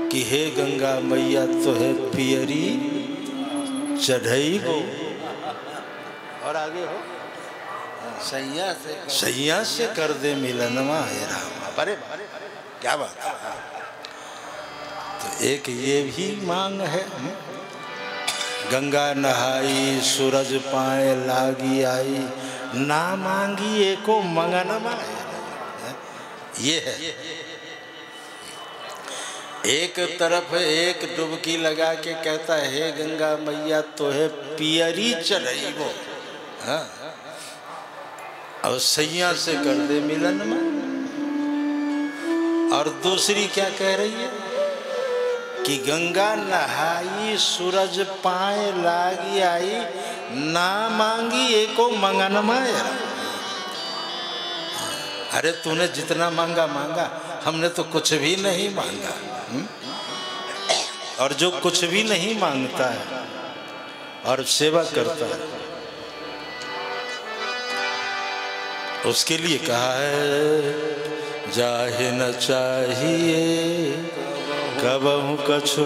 कि हे गंगा मैया तो है पियरी चढ़ई हो। और आगे हो, सैया से कर दे मिलनवा हे राम। अरे क्या बात है। तो एक ये भी मांग है, गंगा नहाई सूरज पाए लागी आई, ना मांगी एको मंगनमा। ये है। एक तरफ एक डुबकी लगा के कहता है हे गंगा मैया तो है पियरी चढ़ई वो, हाँ? और सैया से कर दे मिलन में। और दूसरी क्या कह रही है कि गंगा नहाई सूरज पाए लागी आई, ना मांगी एको मंगन माया। अरे तूने जितना मांगा मांगा, हमने तो कुछ भी नहीं मांगा। और जो कुछ भी नहीं मांगता है और सेवा करता है उसके लिए कहा है जाहे न चाहिए कबहु कछु,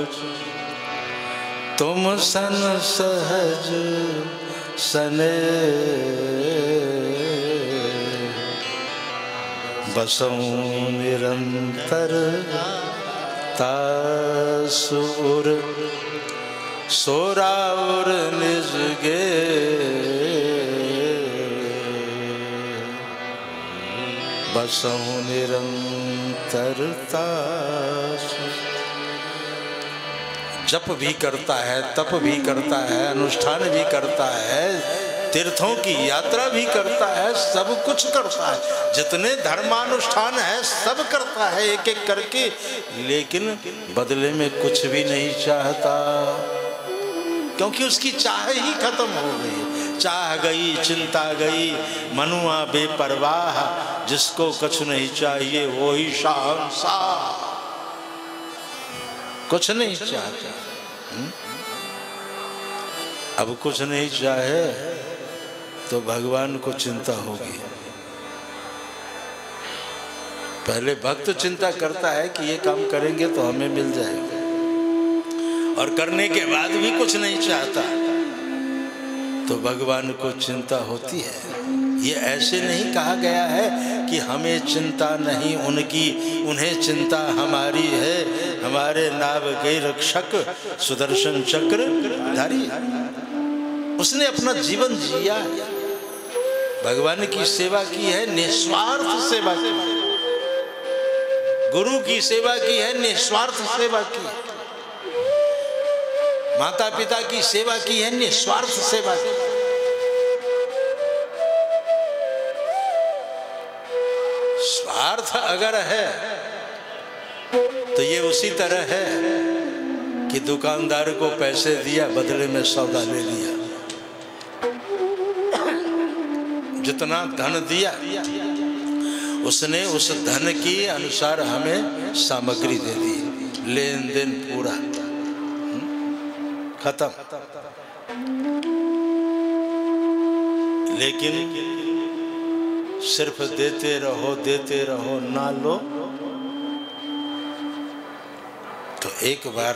तुम सन सहज सने बसऊं निरंतर तासुर सोराउर निजगे बसऊं निरंतर तासुर। जप भी करता है, तप भी करता है, अनुष्ठान भी करता है, तीर्थों की यात्रा भी करता है, सब कुछ करता है, जितने धर्मानुष्ठान है सब करता है एक एक करके, लेकिन बदले में कुछ भी नहीं चाहता, क्योंकि उसकी चाह ही खत्म हो गई। चाह गई, चिंता गई, मनुआ बेपरवाह, जिसको कुछ नहीं चाहिए वो ही शाहंशाह, कुछ नहीं चाहता। अब कुछ नहीं चाहे तो भगवान को चिंता होगी। पहले भक्त चिंता करता है कि ये काम करेंगे तो हमें मिल जाएगा, और करने के बाद भी कुछ नहीं चाहता तो भगवान को चिंता होती है। ये ऐसे नहीं कहा गया है कि हमें चिंता नहीं उनकी, उन्हें चिंता हमारी है। हमारे नाव के रक्षक सुदर्शन चक्र धारी, उसने अपना जीवन जिया, भगवान की सेवा की है, निस्वार्थ सेवा की, गुरु की सेवा की है, निस्वार्थ सेवा की, माता पिता की सेवा की है, निस्वार्थ सेवा की। स्वार्थ अगर है तो ये उसी तरह है कि दुकानदार को पैसे दिया, बदले में सौदा ले लिया, जितना धन दिया उसने उस धन के अनुसार हमें सामग्री दे दी, लेन देन पूरा खत्म। लेकिन सिर्फ देते रहो, ना लो तो एक बार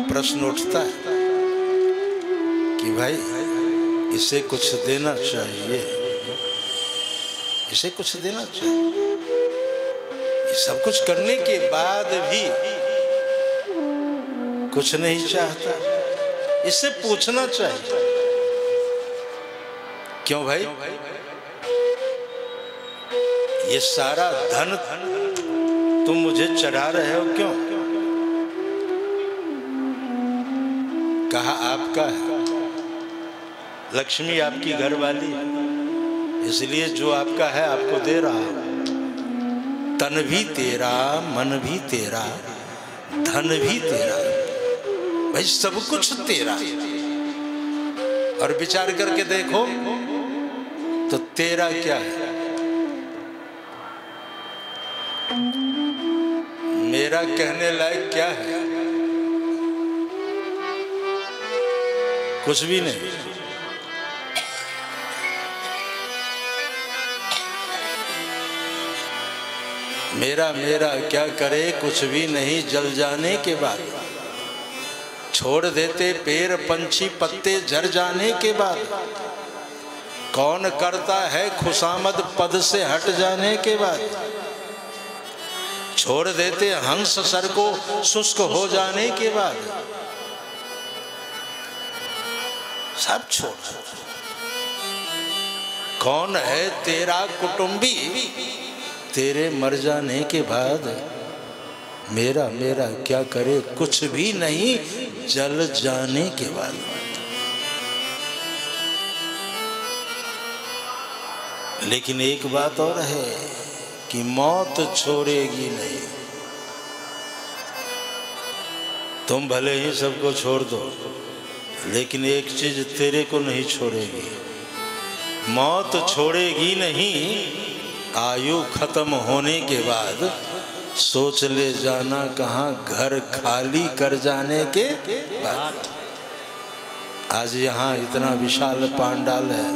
प्रश्न उठता है कि भाई इसे कुछ देना चाहिए, इसे कुछ देना चाहिए। ये सब कुछ करने के बाद भी कुछ नहीं चाहता, इससे पूछना चाहिए क्यों भाई ये सारा धन तुम मुझे चढ़ा रहे हो, क्यों? कहा आपका है, लक्ष्मी आपकी घर वाली है, इसलिए जो आपका है आपको दे रहा हूं। तन भी तेरा, मन भी तेरा, धन भी तेरा, भाई सब कुछ तेरा। और विचार करके देखो तो तेरा क्या है? मेरा कहने लायक क्या है? कुछ भी नहीं। मेरा मेरा क्या करे, कुछ भी नहीं। जल जाने के बाद छोड़ देते पेड़ पंछी पत्ते झड़ जाने के बाद। कौन करता है खुशामद पद से हट जाने के बाद। छोड़ देते हंस सर को शुष्क हो जाने के बाद। सब छोड़। कौन है तेरा कुटुंबी तेरे मर जाने के बाद? मेरा मेरा क्या करे, कुछ भी नहीं जल जाने के बाद। लेकिन एक बात और है कि मौत छोड़ेगी नहीं। तुम भले ही सबको छोड़ दो, लेकिन एक चीज तेरे को नहीं छोड़ेगी। मौत छोड़ेगी नहीं। आयु खत्म होने के बाद सोच ले जाना कहाँ, घर खाली कर जाने के बाद। आज यहाँ इतना विशाल पांडाल है,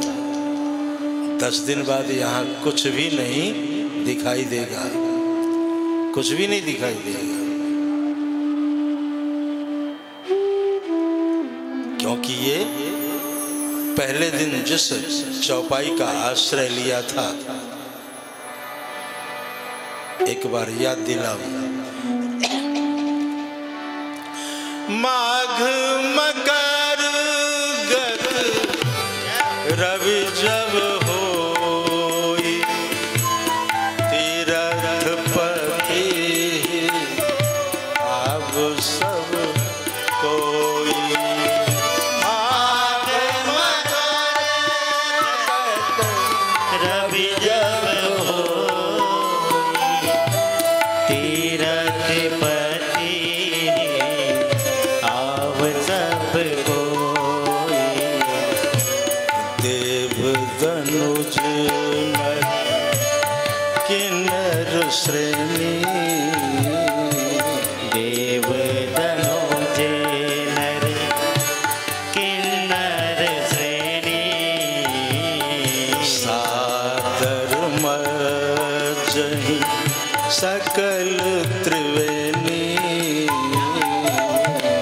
10 दिन बाद यहाँ कुछ भी नहीं दिखाई देगा, कुछ भी नहीं दिखाई देगा। क्योंकि ये पहले दिन जिस चौपाई का आश्रय लिया था, एक बार याद दिलाओ। माघ मकर गत रवि जब होई, तीरथ पति अब सब कोई। माघ मकर रवि जब श्रेणी देव धनुज नर किन्नर श्रेणी। सादर मजहि सकल त्रिवेणी।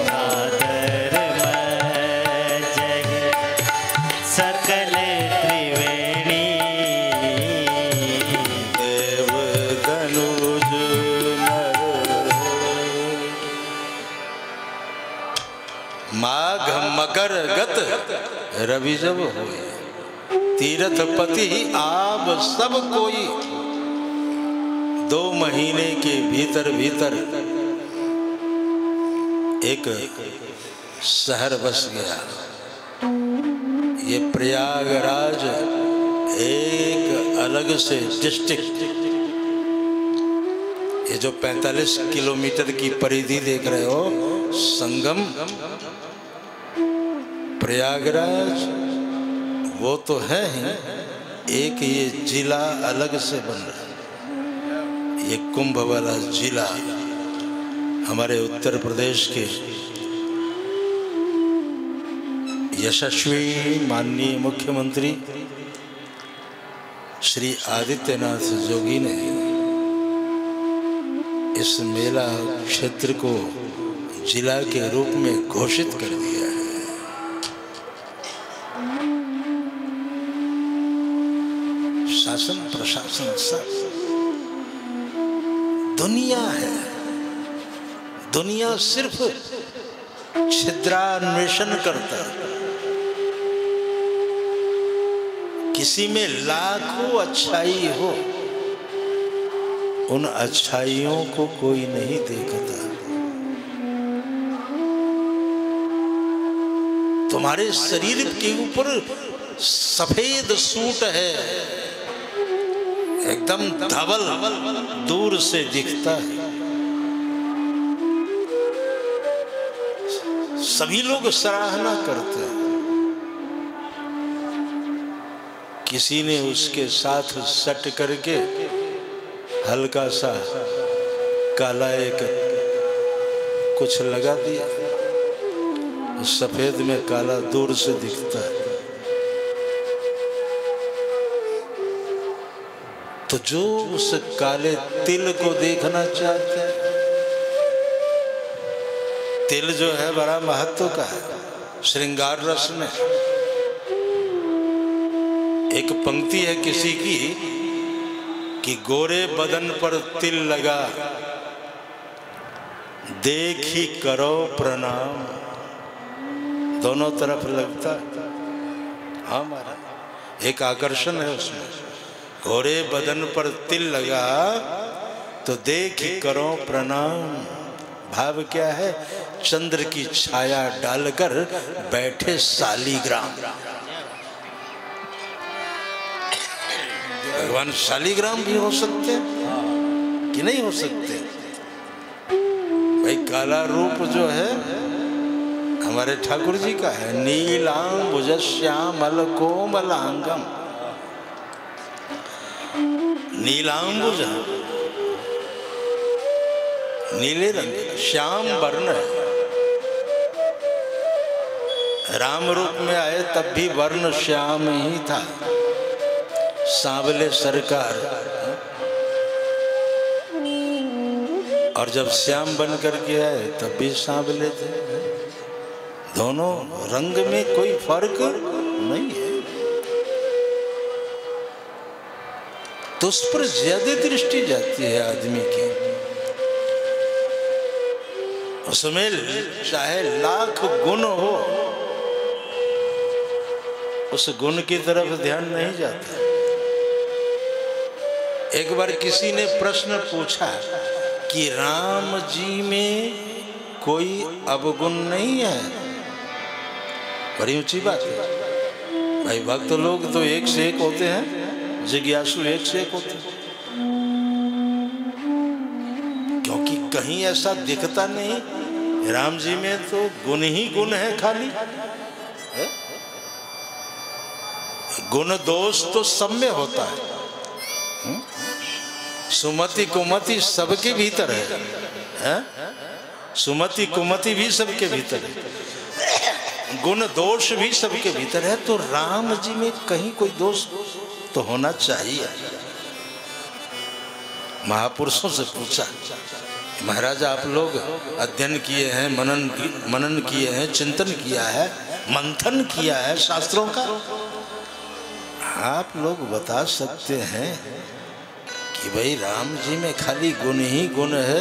सादर मजहि सकल त्रिवेणी। माघ मकर गत रवि जब होए, तीरथ पति आप सब कोई। 2 महीने के भीतर भीतर एक शहर बस गया। ये प्रयागराज एक अलग से डिस्ट्रिक्ट, ये जो 45 किलोमीटर की परिधि देख रहे हो, संगम प्रयागराज, वो तो है ही, एक ये जिला अलग से बन रहा है। ये कुंभ वाला जिला हमारे उत्तर प्रदेश के यशस्वी माननीय मुख्यमंत्री श्री आदित्यनाथ जोगी ने इस मेला क्षेत्र को जिला के रूप में घोषित कर दिया है। शासन प्रशासन सब दुनिया है। दुनिया सिर्फ छिद्रान्वेषण करता है। किसी में लाखों अच्छाई हो, उन अच्छाइयों को कोई नहीं देखता। तुम्हारे शरीर के ऊपर सफेद सूट है, एकदम धवल, दूर से दिखता है। सभी लोग सराहना करते हैं। किसी ने उसके साथ सट करके हल्का सा काला एक कुछ लगा दिया, सफेद में काला दूर से दिखता है। तो जो उस काले तिल को देखना चाहते हैं, तिल जो है बड़ा महत्व का है। श्रृंगार रस में एक पंक्ति है किसी की कि गोरे बदन पर तिल लगा, देखी करो प्रणाम। दोनों तरफ लगता है। हाँ महाराज, एक आकर्षण है उसमें। गोरे बदन पर तिल लगा तो देखी करो प्रणाम। भाव क्या है? चंद्र की छाया डालकर बैठे शालिग्राम। भगवान शालिग्राम भी हो सकते हैं कि नहीं हो सकते? भाई काला रूप जो है हमारे ठाकुर जी का है। नीलांबुज श्यामल कोमलांगम। नीलांबुज नीले रंग, श्याम वर्ण है। राम रूप में आए तब भी वर्ण श्याम ही था। सांवले सरकार, और जब श्याम बन करके आए तब भी सांवले थे। दोनों रंग में कोई फर्क नहीं है। तो उस पर ज्यादा दृष्टि जाती है आदमी की। उसमें चाहे लाख गुण हो, उस गुण की तरफ ध्यान नहीं जाता। एक बार किसी ने प्रश्न पूछा कि राम जी में कोई अवगुण नहीं है। बड़ी ऊंची बात है भाई। भक्त लोग तो एक से एक होते हैं, जिज्ञासु एक से एक होते हैं। क्योंकि कहीं ऐसा दिखता नहीं। राम जी में तो गुण ही गुण है खाली है? गुण दोष तो सब में होता है। सुमति कुमति सबके भीतर है? सुमति कुमति भी सबके भीतर है, गुण दोष भी सबके भीतर है। तो राम जी में कहीं कोई दोष तो होना चाहिए। महापुरुषों से पूछा, महाराज आप लोग अध्ययन किए हैं, मनन किए हैं, चिंतन किया है, मंथन किया है शास्त्रों का, आप लोग बता सकते हैं कि भाई राम जी में खाली गुण ही गुण है,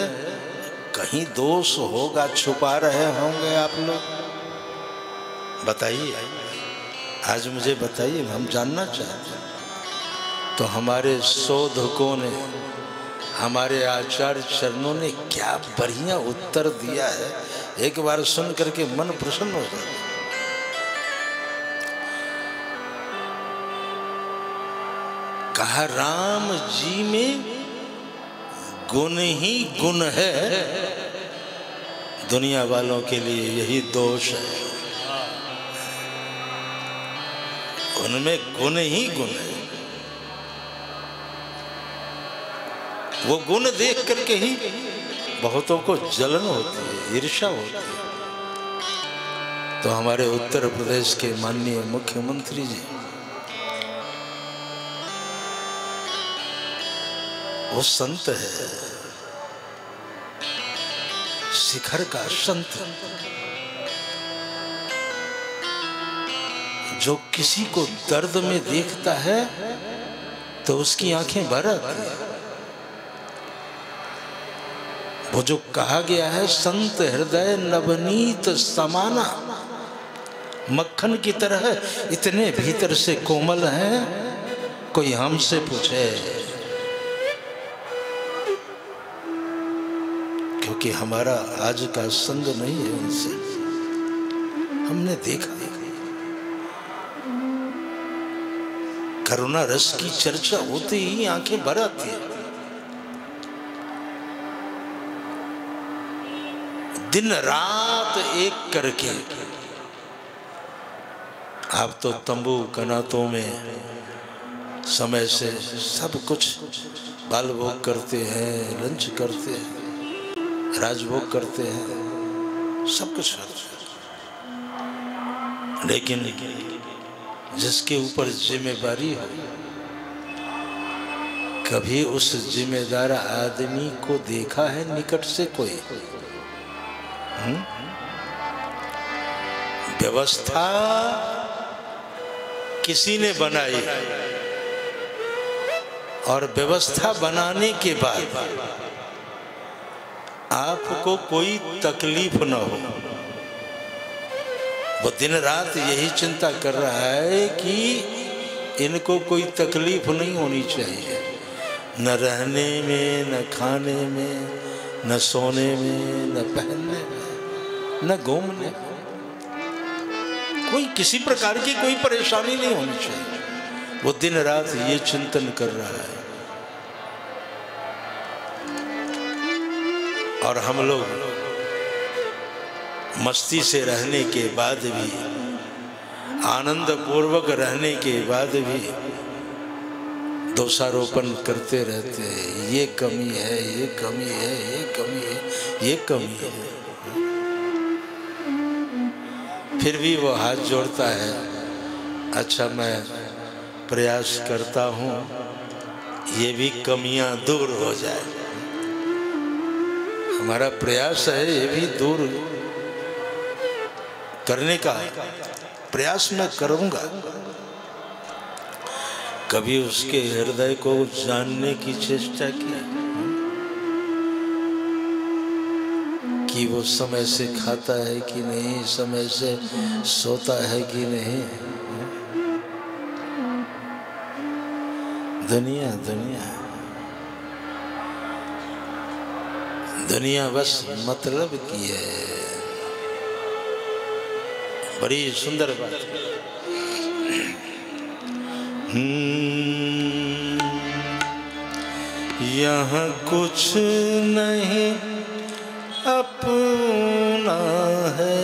कहीं दोष होगा, छुपा रहे होंगे आप लोग? बताइए, आज मुझे बताइए, हम जानना चाहते हैं। तो हमारे शोधकों ने, हमारे आचार्य चरणों ने क्या बढ़िया उत्तर दिया है। एक बार सुन करके मन प्रसन्न हो जाता है। कहा राम जी में गुण ही गुण है, दुनिया वालों के लिए यही दोष है। उनमें गुण ही गुण है। वो गुण देख करके ही बहुतों को जलन होती है, ईर्ष्या होती है। तो हमारे उत्तर प्रदेश के माननीय मुख्यमंत्री जी, वो संत है, शिखर का संत, जो किसी को दर्द में देखता है तो उसकी आंखें भर आती हैं। वो जो कहा गया है, संत हृदय नवनीत समाना, मक्खन की तरह इतने भीतर से कोमल हैं, कोई हमसे पूछे, क्योंकि हमारा आज का संग नहीं है उनसे, हमने देखा। करुणा रस की चर्चा होते ही आंखें भर आती है। दिन रात एक करके आप तो तंबू कनातों में समय से सब कुछ बाल भोग करते हैं, लंच करते हैं, राजभोग करते हैं, सब कुछ करते हैं। लेकिन जिसके ऊपर जिम्मेदारी हो, कभी उस जिम्मेदार आदमी को देखा है निकट से कोई? व्यवस्था किसी ने बनाई और व्यवस्था बनाने के बाद आपको कोई तकलीफ न हो, वो दिन रात यही चिंता कर रहा है कि इनको कोई तकलीफ नहीं होनी चाहिए, न रहने में, न खाने में, न सोने में, न पहनने में, न घूमने में, कोई किसी प्रकार की कोई परेशानी नहीं होनी चाहिए। वो दिन रात ये चिंतन कर रहा है। और हम लोग मस्ती से रहने के बाद भी, आनंद पूर्वक रहने के बाद भी दोषारोपण करते रहते हैं। ये कमी है, ये कमी है, ये कमी है, ये कमी है। फिर भी वो हाथ जोड़ता है, अच्छा मैं प्रयास करता हूँ ये भी कमियां दूर हो जाए। हमारा प्रयास है ये भी दूर करने का, प्रयास मैं करूंगा। कभी उसके हृदय को जानने की चेष्टा की कि वो समय से खाता है कि नहीं, समय से सोता है कि नहीं। दुनिया दुनिया दुनिया बस मतलब की है। बड़ी सुंदर बात है। यहाँ कुछ नहीं अपना है,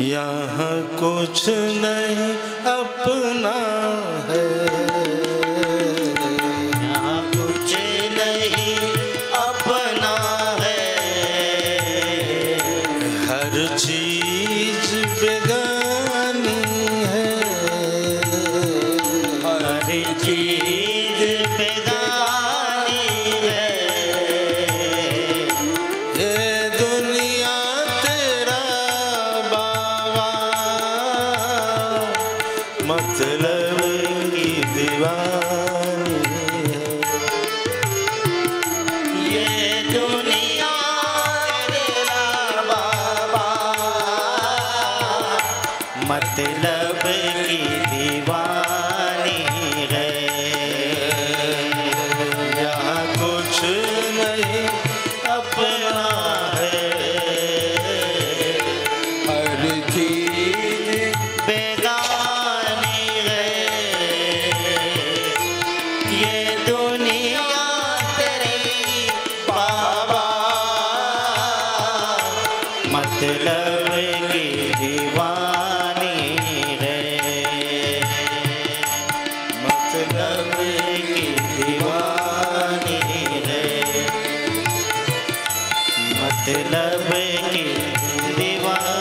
यहाँ कुछ नहीं अपना है, यहाँ कुछ नहीं अपना है, हर चीज बेगानी है, हर चीज बेगानी है, ये दुनिया तेरा बाबा मतलब की दीवानी है। ये दुनिया तेरा बाबा मतलब की दीवानी है, यहाँ कुछ नहीं अपना है, हर चीज बेगानी है, ये दुनिया तेरी बाबा मतलब की दीवानी है, मतलब की दीवानी है, मतलब की दीवानी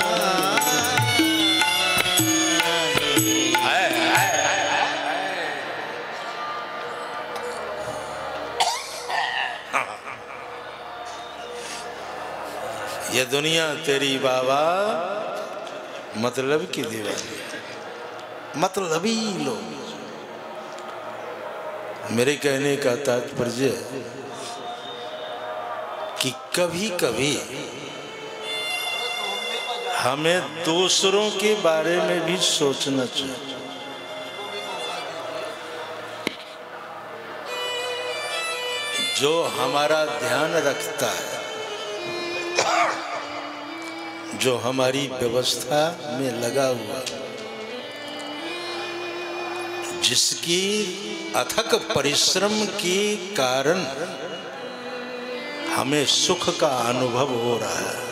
ये दुनिया तेरी बाबा मतलब की दीवानी, मतलबी लोग। मेरे कहने का तात्पर्य कि कभी कभी हमें दूसरों के बारे में भी सोचना चाहिए। जो हमारा ध्यान रखता है, जो हमारी व्यवस्था में लगा हुआ, जिसकी अथक परिश्रम के कारण हमें सुख का अनुभव हो रहा है,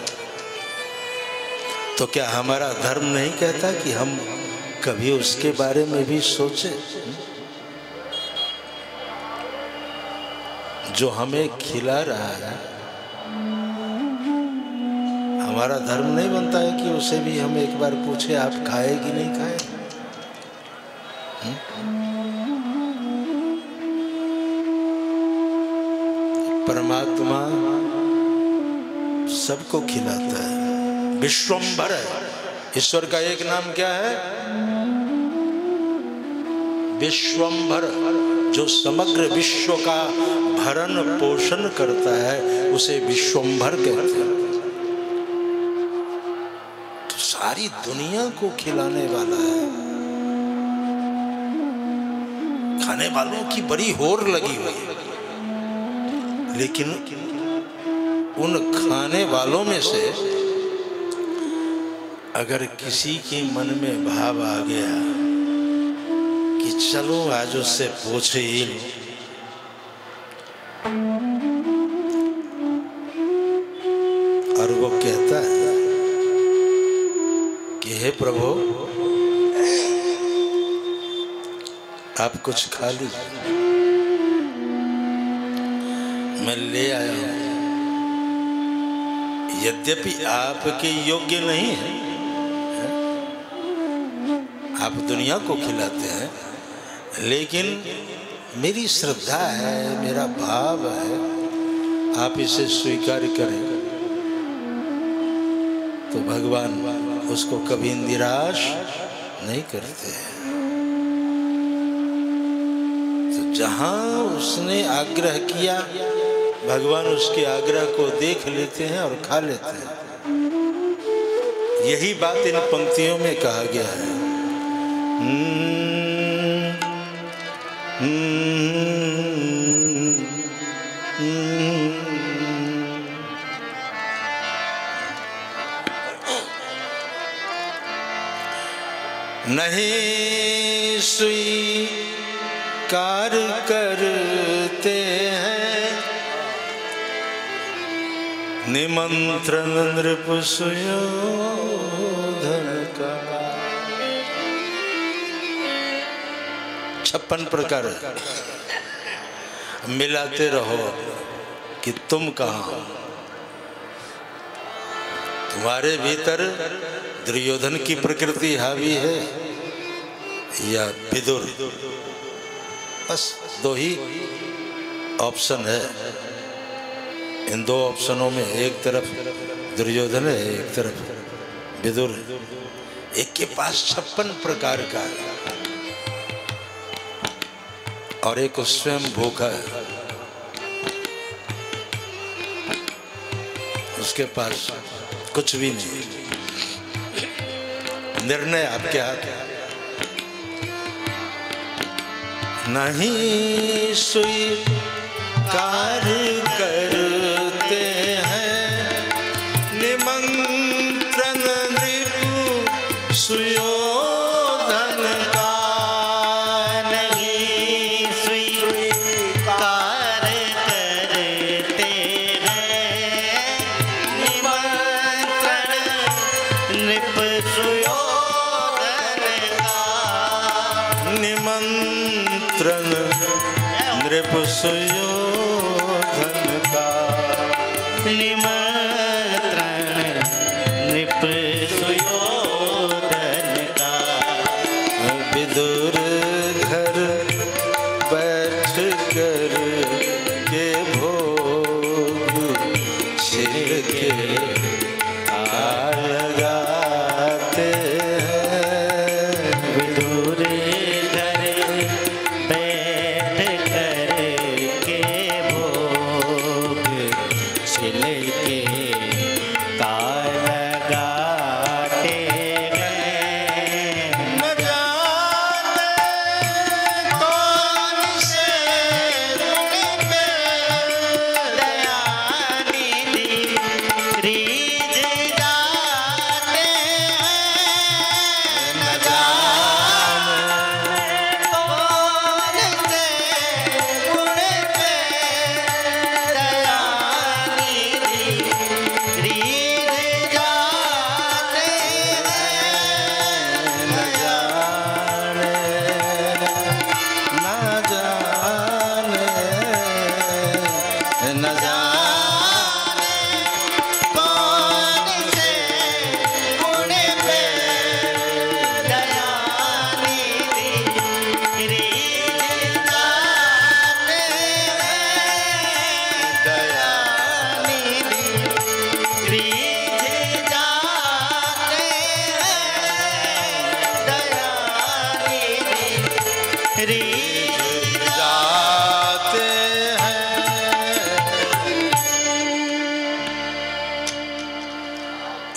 तो क्या हमारा धर्म नहीं कहता कि हम कभी उसके बारे में भी सोचें? जो हमें खिला रहा है, हमारा धर्म नहीं बनता है कि उसे भी हम एक बार पूछे आप खाए कि नहीं खाए? परमात्मा सबको खिलाता है, विश्वंभर है। ईश्वर का एक नाम क्या है? विश्वंभर। जो समग्र विश्व का भरण पोषण करता है उसे विश्वंभर कहते हैं। तो सारी दुनिया को खिलाने वाला है। खाने वालों की बड़ी होड़ लगी हुई है, लेकिन उन खाने वालों में से अगर किसी के मन में भाव आ गया कि चलो आज उससे पूछे ही लो, और वो कहता है कि हे प्रभु आप कुछ खा लीजिए, मैं ले आया हूं। यद्यपि आपके योग्य नहीं है, आप दुनिया को खिलाते हैं, लेकिन मेरी श्रद्धा है, मेरा भाव है, आप इसे स्वीकार करें तो भगवान उसको कभी निराश नहीं करते हैं। तो जहां उसने आग्रह किया, भगवान उसके आग्रह को देख लेते हैं और खा लेते हैं। यही बात इन पंक्तियों में कहा गया है। नहीं स्वीकार करते हैं निमंत्रण नृप सुयोधन का। 56 प्रकार मिलाते रहो कि तुम कहाँ हो। तुम्हारे भीतर दुर्योधन की प्रकृति हावी है या विदुर? बस 2 ही ऑप्शन है। इन 2 ऑप्शनों में एक तरफ दुर्योधन है, एक तरफ विदुर है। एक के पास 56 प्रकार का है और एक स्वयं भूखा है, उसके पास कुछ भी नहीं। निर्णय आपके हाथ है। नहीं स्वीकार करते हैं निमंत्रण नृप सुयोधन का। नहीं स्वीकार करते हैं निमंत्रण नृप सुयोधन का। निमंत्रण नृप सुयोधन का। निमंत्रण नृप सुयोधन का। विदुर घर बैठ कर के भोग छिल के लगाते हैं। विदुर घर बैठ कर के भोग छिल के का लगाते हैं। न जाने कौन से गुण पे दयानिधि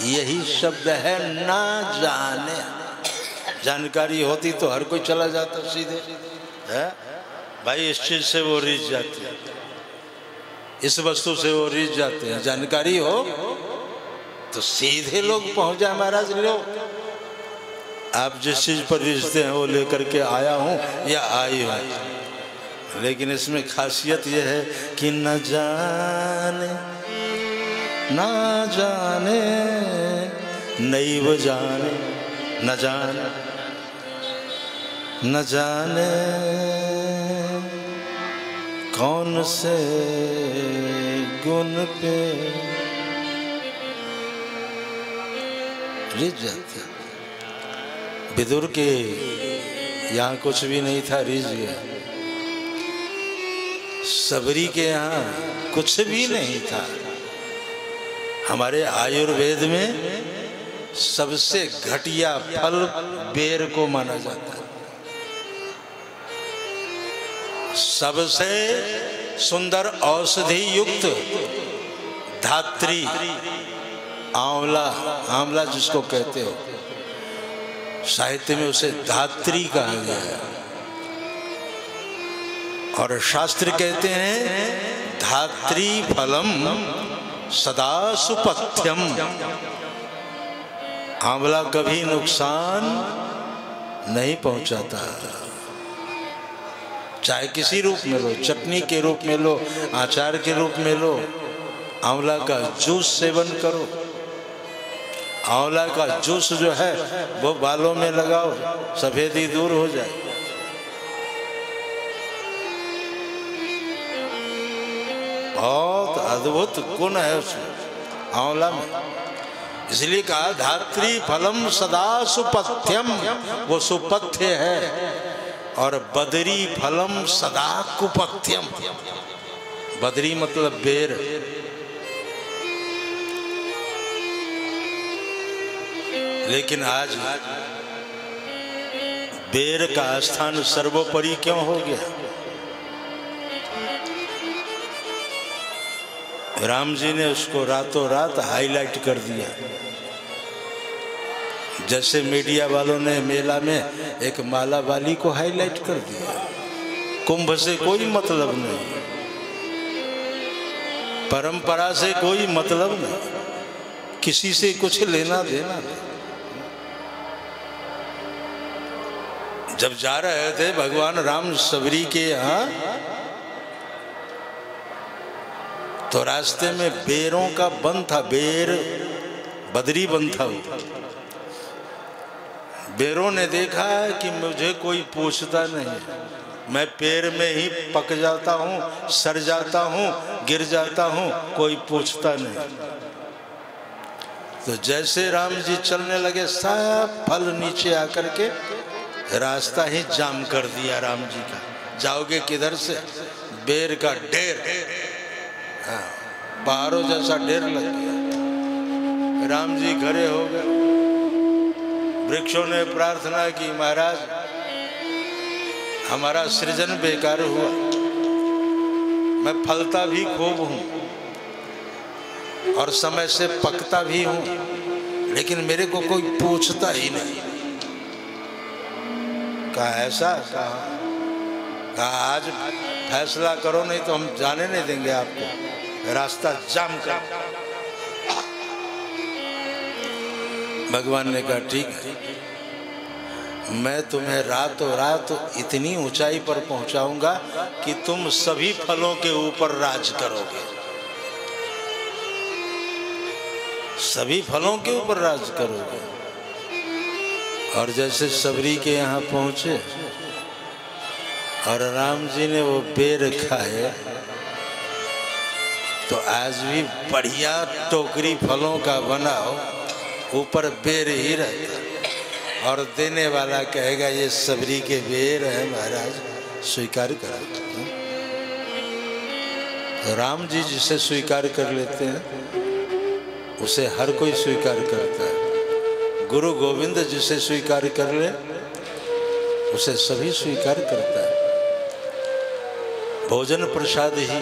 यही शब्द है ना जाने। जानकारी होती तो हर कोई चला जाता सीधे, है भाई। इस चीज से वो रीझ जाते हैं, इस वस्तु से वो रीझ जाते हैं। जानकारी हो तो सीधे लोग पहुंच जाए। महाराज लो, आप जिस चीज पर रीझते हैं वो लेकर के आया हूं या आई हूं। लेकिन इसमें खासियत यह है कि न जाने ना जाने नैव जाने, न जाने न जाने कौन से गुण पे रीझ जाते। विदुर के यहाँ कुछ भी नहीं था, रीझ गया। सबरी के यहाँ कुछ भी नहीं था। हमारे आयुर्वेद में सबसे घटिया फल बेर को माना जाता है। सबसे सुंदर औषधि युक्त धात्री आंवला, आंवला जिसको कहते हो, साहित्य में उसे धात्री कहा गया है। और शास्त्र कहते हैं धात्री फलम सदा सुपथ्यम। आंवला कभी नुकसान नहीं पहुंचाता। चाहे किसी रूप में लो, चटनी के रूप में लो, अचार के रूप में लो, आंवला का जूस सेवन करो। आंवला का जूस जो है वो बालों में लगाओ, सफेदी दूर हो जाए। बहुत अद्भुत गुण है उसमें, आंवला में। इसलिए कहा धात्री फलम सदा सुपथ्यम, वो सुपथ्य है। और बदरी फलम सदा कुपथ्यम, बदरी मतलब बेर। लेकिन आज बेर का स्थान सर्वोपरि क्यों हो गया? राम जी ने उसको रातों रात हाईलाइट कर दिया। जैसे मीडिया वालों ने मेला में एक माला वाली को हाईलाइट कर दिया। कुंभ से कोई मतलब नहीं, परंपरा से कोई मतलब नहीं, किसी से कुछ लेना देना नहीं। जब जा रहे थे भगवान राम सबरी के यहाँ, तो रास्ते में बेरों का वन था, बेर बदरी वन था। बेरों ने देखा कि मुझे कोई पूछता नहीं, मैं पेड़ में ही पक जाता हूँ, सड़ जाता हूँ, गिर जाता हूँ, कोई पूछता नहीं। तो जैसे राम जी चलने लगे, सब फल नीचे आकर के रास्ता ही जाम कर दिया राम जी का। जाओगे किधर से? बेर का ढेर, हाँ, पहाड़ों जैसा ढेर लग गया। राम जी खड़े हो गए। वृक्षों ने प्रार्थना की, महाराज हमारा सृजन बेकार हुआ, मैं फलता भी खूब हूं और समय से पकता भी हूं, लेकिन मेरे को कोई पूछता ही नहीं। कहा ऐसा? कहा आज फैसला करो, नहीं तो हम जाने नहीं देंगे आपको, रास्ता जाम कर। भगवान ने कहा ठीक है, मैं तुम्हें रातों रात इतनी ऊंचाई पर पहुंचाऊंगा कि तुम सभी फलों के ऊपर राज करोगे, सभी फलों के ऊपर राज करोगे। और जैसे सबरी के यहाँ पहुंचे और राम जी ने वो बेर खाए, तो आज भी बढ़िया टोकरी फलों का बनाओ, ऊपर बेर ही रहता, और देने वाला कहेगा ये सबरी के बेर है महाराज, स्वीकार करो। राम जी जिसे स्वीकार कर लेते हैं उसे हर कोई स्वीकार करता है। गुरु गोविंद जिसे स्वीकार कर ले उसे सभी स्वीकार करता है। भोजन प्रसाद ही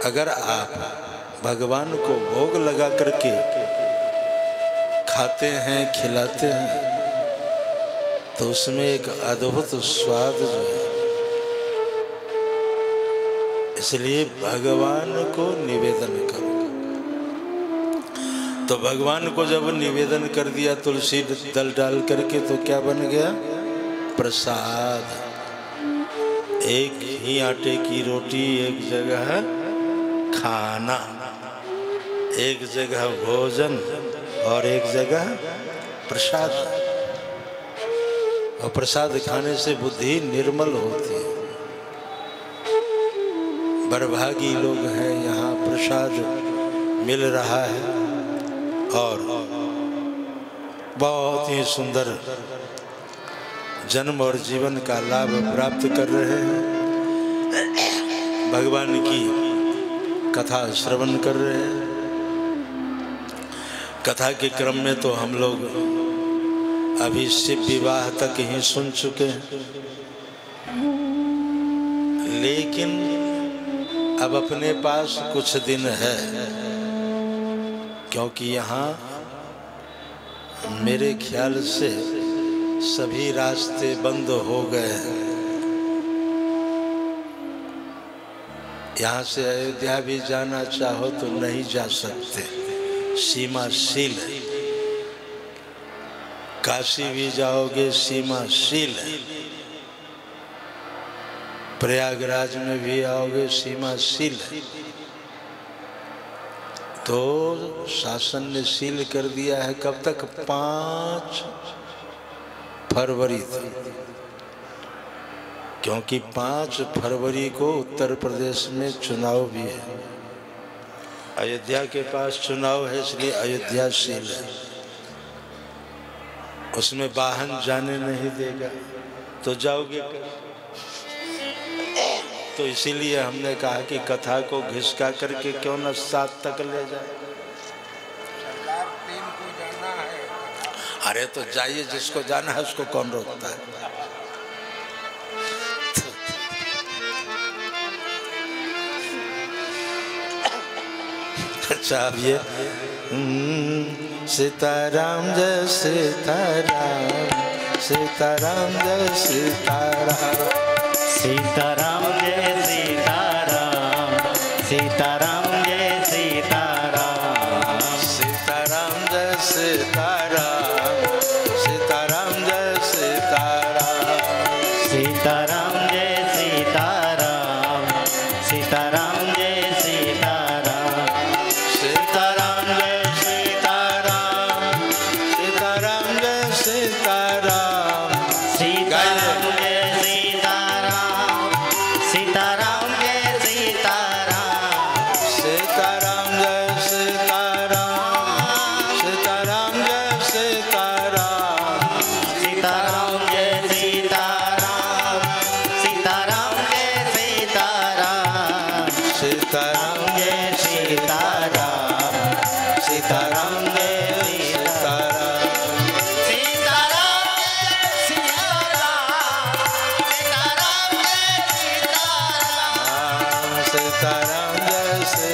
अगर आप भगवान को भोग लगा करके खाते हैं, खिलाते हैं, तो उसमें एक अद्भुत स्वाद जो है। इसलिए भगवान को निवेदन करो। तो भगवान को जब निवेदन कर दिया तुलसी दल डाल करके, तो क्या बन गया? प्रसाद। एक ही आटे की रोटी, एक जगह खाना, एक जगह भोजन और एक जगह प्रसाद। और प्रसाद खाने से बुद्धि निर्मल होती है। बड़भागी लोग हैं, यहाँ प्रसाद मिल रहा है और बहुत ही सुंदर जन्म और जीवन का लाभ प्राप्त कर रहे हैं। भगवान की कथा श्रवण कर रहे हैं। कथा के क्रम में तो हम लोग अभी शिव विवाह तक ही सुन चुके हैं, लेकिन अब अपने पास कुछ दिन है, क्योंकि यहाँ मेरे ख्याल से सभी रास्ते बंद हो गए हैं। यहाँ से अयोध्या भी जाना चाहो तो नहीं जा सकते, सीमा सील है। काशी भी जाओगे सीमा सील है। प्रयागराज में भी आओगे सीमा सील है। तो शासन ने सील कर दिया है। कब तक? 5 फरवरी तक। क्योंकि 5 फरवरी को उत्तर प्रदेश में चुनाव भी है। अयोध्या के पास चुनाव है, इसलिए अयोध्या सील है। उसमें वाहन जाने नहीं देगा, तो जाओगे। तो इसीलिए हमने कहा कि कथा को घिसका करके क्यों न 7 तक ले जाए। सरकार 3 को जाना है। अरे तो जाइए, जिसको जाना है उसको कौन रोकता है। अच्छा, अब ये सीताराम जय सीताराम, सीताराम जय सीताराम, सीताराम जय सीताराम, सीताराम जय सीताराम, सीताराम जय सीताराम, सीताराम जय सीताराम, सीताराम जय सीताराम, सीताराम जय सीताराम, सीताराम जय सीताराम, सीताराम जय सीताराम, सीताराम जय सीताराम, सीताराम जय सीताराम, सीताराम जय सीताराम, सीताराम जय सीताराम, सीताराम जय सीताराम, सीताराम जय सीताराम, सीताराम जय सीताराम, सीताराम जय सीताराम जय सीताराम,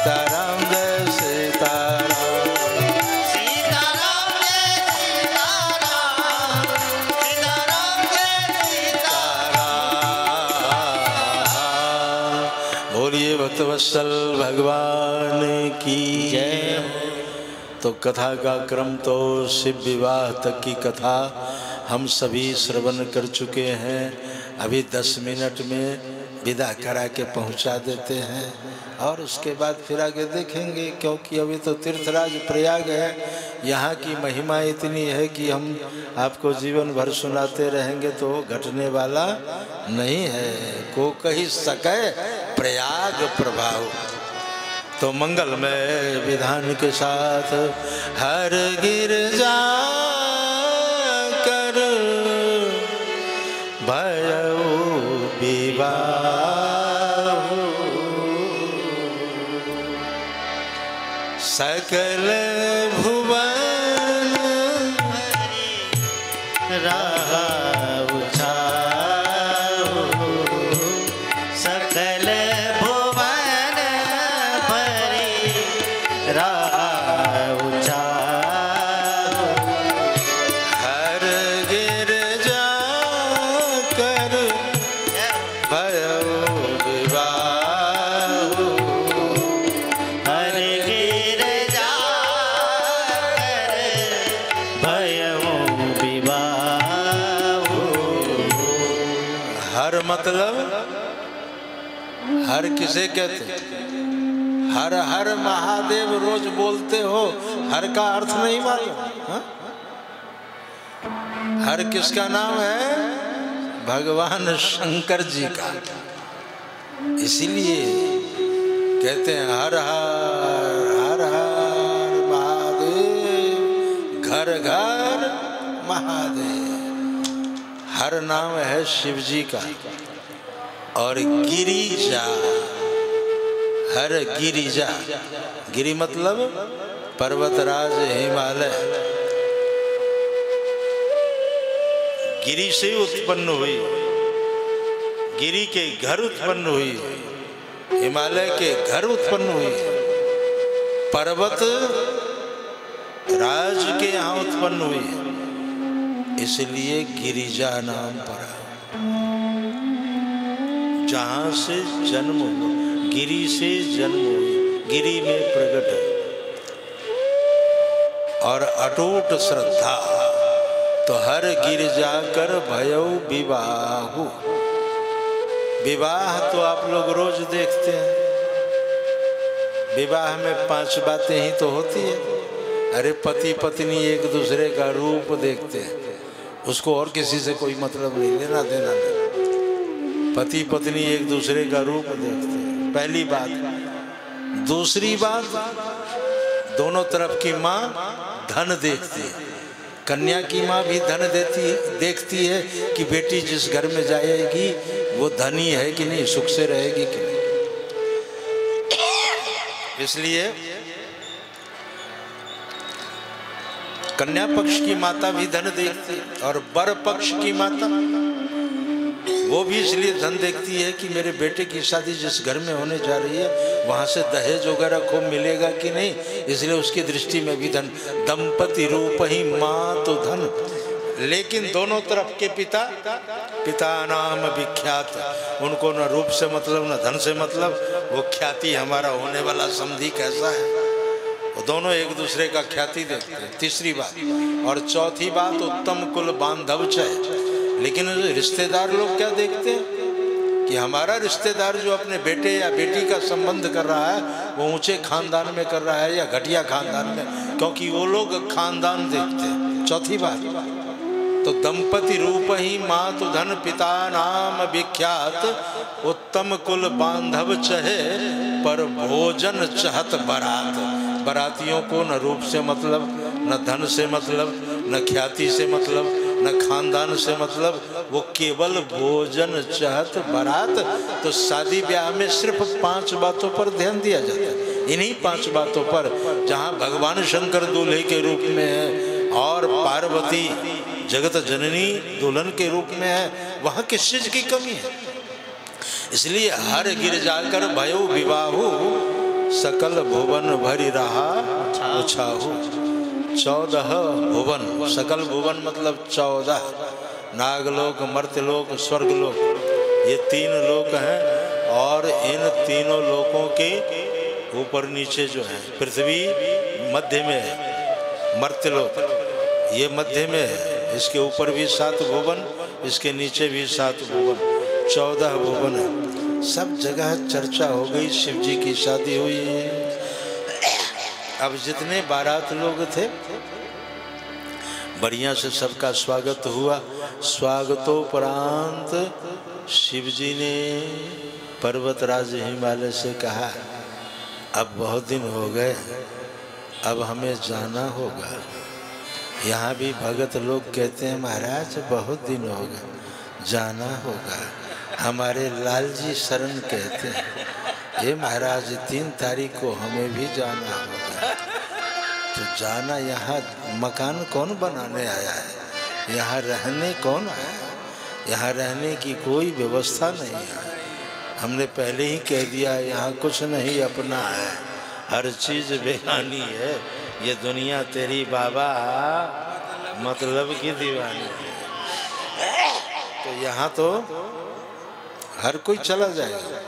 सीताराम जय सीताराम, सीताराम जय सीताराम, सीताराम जय सीताराम। बोलिए भक्तवत्सल भगवान की जय। तो कथा का क्रम तो शिव विवाह तक की कथा हम सभी श्रवण कर चुके हैं। अभी 10 मिनट में विदा करा के पहुंचा देते हैं और उसके बाद फिर आगे देखेंगे, क्योंकि अभी तो तीर्थराज प्रयाग है। यहाँ की महिमा इतनी है कि हम आपको जीवन भर सुनाते रहेंगे तो घटने वाला नहीं है। को कही सके प्रयाग प्रभाव। तो मंगलमय विधान के साथ हर गिरजा कर भयो विवाह, सकल भुवन राहु छाऊ, सकल भुवन भरी राहु मतलब हर किसे कहते? हर हर महादेव रोज बोलते हो, हर का अर्थ नहीं मालूम? हाँ? हर किसका नाम है? भगवान शंकर जी का। इसीलिए कहते हैं हर हर हर हर महादेव, घर घर महादेव। हर नाम है शिव जी का। और गिरिजा, हर गिरिजा, गिरि मतलब पर्वतराज हिमालय, गिरि से उत्पन्न हुई, गिरि के घर उत्पन्न हुई, हिमालय के घर उत्पन्न हुई, पर्वत राज के यहाँ उत्पन्न हुई, इसलिए गिरिजा नाम पड़ा। जहाँ से जन्म हुआ, गिरि से जन्म हुई, गिरि में प्रकट है। और अटूट श्रद्धा तो हर गिर जाकर भयो विवाहु। विवाह तो आप लोग रोज देखते हैं, विवाह में 5 बातें ही तो होती है। अरे पति पत्नी एक दूसरे का रूप देखते हैं, उसको और किसी से कोई मतलब नहीं, लेना देना नहीं। पति पत्नी एक दूसरे का रूप देखते हैं, पहली बात। दूसरी बात, दोनों तरफ की माँ धन देखती है। कन्या की माँ भी धन देखती है कि बेटी जिस घर में जाएगी वो धनी है कि नहीं, सुख से रहेगी कि नहीं। इसलिए कन्या पक्ष की माता भी धन देखती है, और वर पक्ष की माता वो भी इसलिए धन देखती है कि मेरे बेटे की शादी जिस घर में होने जा रही है वहाँ से दहेज वगैरह खूब मिलेगा कि नहीं, इसलिए उसकी दृष्टि में भी धन। दंपति रूप ही माँ तो धन। लेकिन दोनों तरफ के पिता नाम विख्यात, उनको न रूप से मतलब न धन से मतलब, वो ख्याति हमारा होने वाला समधी कैसा है, वो दोनों एक दूसरे का ख्याति देखते हैं। तीसरी बात। और चौथी बात, उत्तम कुल बांधव चय। लेकिन रिश्तेदार लोग क्या देखते हैं कि हमारा रिश्तेदार जो अपने बेटे या बेटी का संबंध कर रहा है वो ऊंचे खानदान में कर रहा है या घटिया खानदान में, क्योंकि वो लोग खानदान देखते हैं। चौथी बात तो दंपति रूप ही मातु धन पिता नाम विख्यात, उत्तम कुल बांधव चहे पर भोजन चहत बरात। बरातियों को न रूप से मतलब, न धन से मतलब, न ख्याति से मतलब, न खानदान से मतलब, वो केवल भोजन चाहत बारात। तो शादी ब्याह में सिर्फ 5 बातों पर ध्यान दिया जाता है, इन्हीं 5 बातों पर। जहाँ भगवान शंकर दूल्हे के रूप में है और पार्वती जगत जननी दुल्हन के रूप में है, वहाँ किस चीज की कमी है? इसलिए हर गिर जाकर भयो विवाहु, सकल भुवन भरी रहा उछाहु। 14 भुवन, सकल भुवन मतलब 14, नागलोक, मर्त्यलोक, स्वर्गलोक, ये 3 लोक हैं। और इन तीनों लोकों के ऊपर नीचे जो है पृथ्वी मध्य में है, मर्त्यलोक ये मध्य में है, इसके ऊपर भी 7 भुवन, इसके नीचे भी 7 भुवन, 14 भुवन है। सब जगह चर्चा हो गई, शिव जी की शादी हुई है। अब जितने बारात लोग थे बढ़िया से सबका स्वागत हुआ। स्वागतोपरांत शिव जी ने पर्वतराज हिमालय से कहा, अब बहुत दिन हो गए, अब हमें जाना होगा। यहाँ भी भगत लोग कहते हैं महाराज बहुत दिन हो गए, जाना होगा। हमारे लाल जी शरण कहते हैं, ये महाराज 3 तारीख को हमें भी जाना होगा। तो जाना, यहाँ मकान कौन बनाने आया है, यहाँ रहने कौन आया है? यहाँ रहने की कोई व्यवस्था नहीं है। हमने पहले ही कह दिया यहाँ कुछ नहीं अपना है, हर चीज़ बेगानी है। ये दुनिया तेरी बाबा मतलब की दीवानी है। तो यहाँ तो हर कोई चला जाएगा,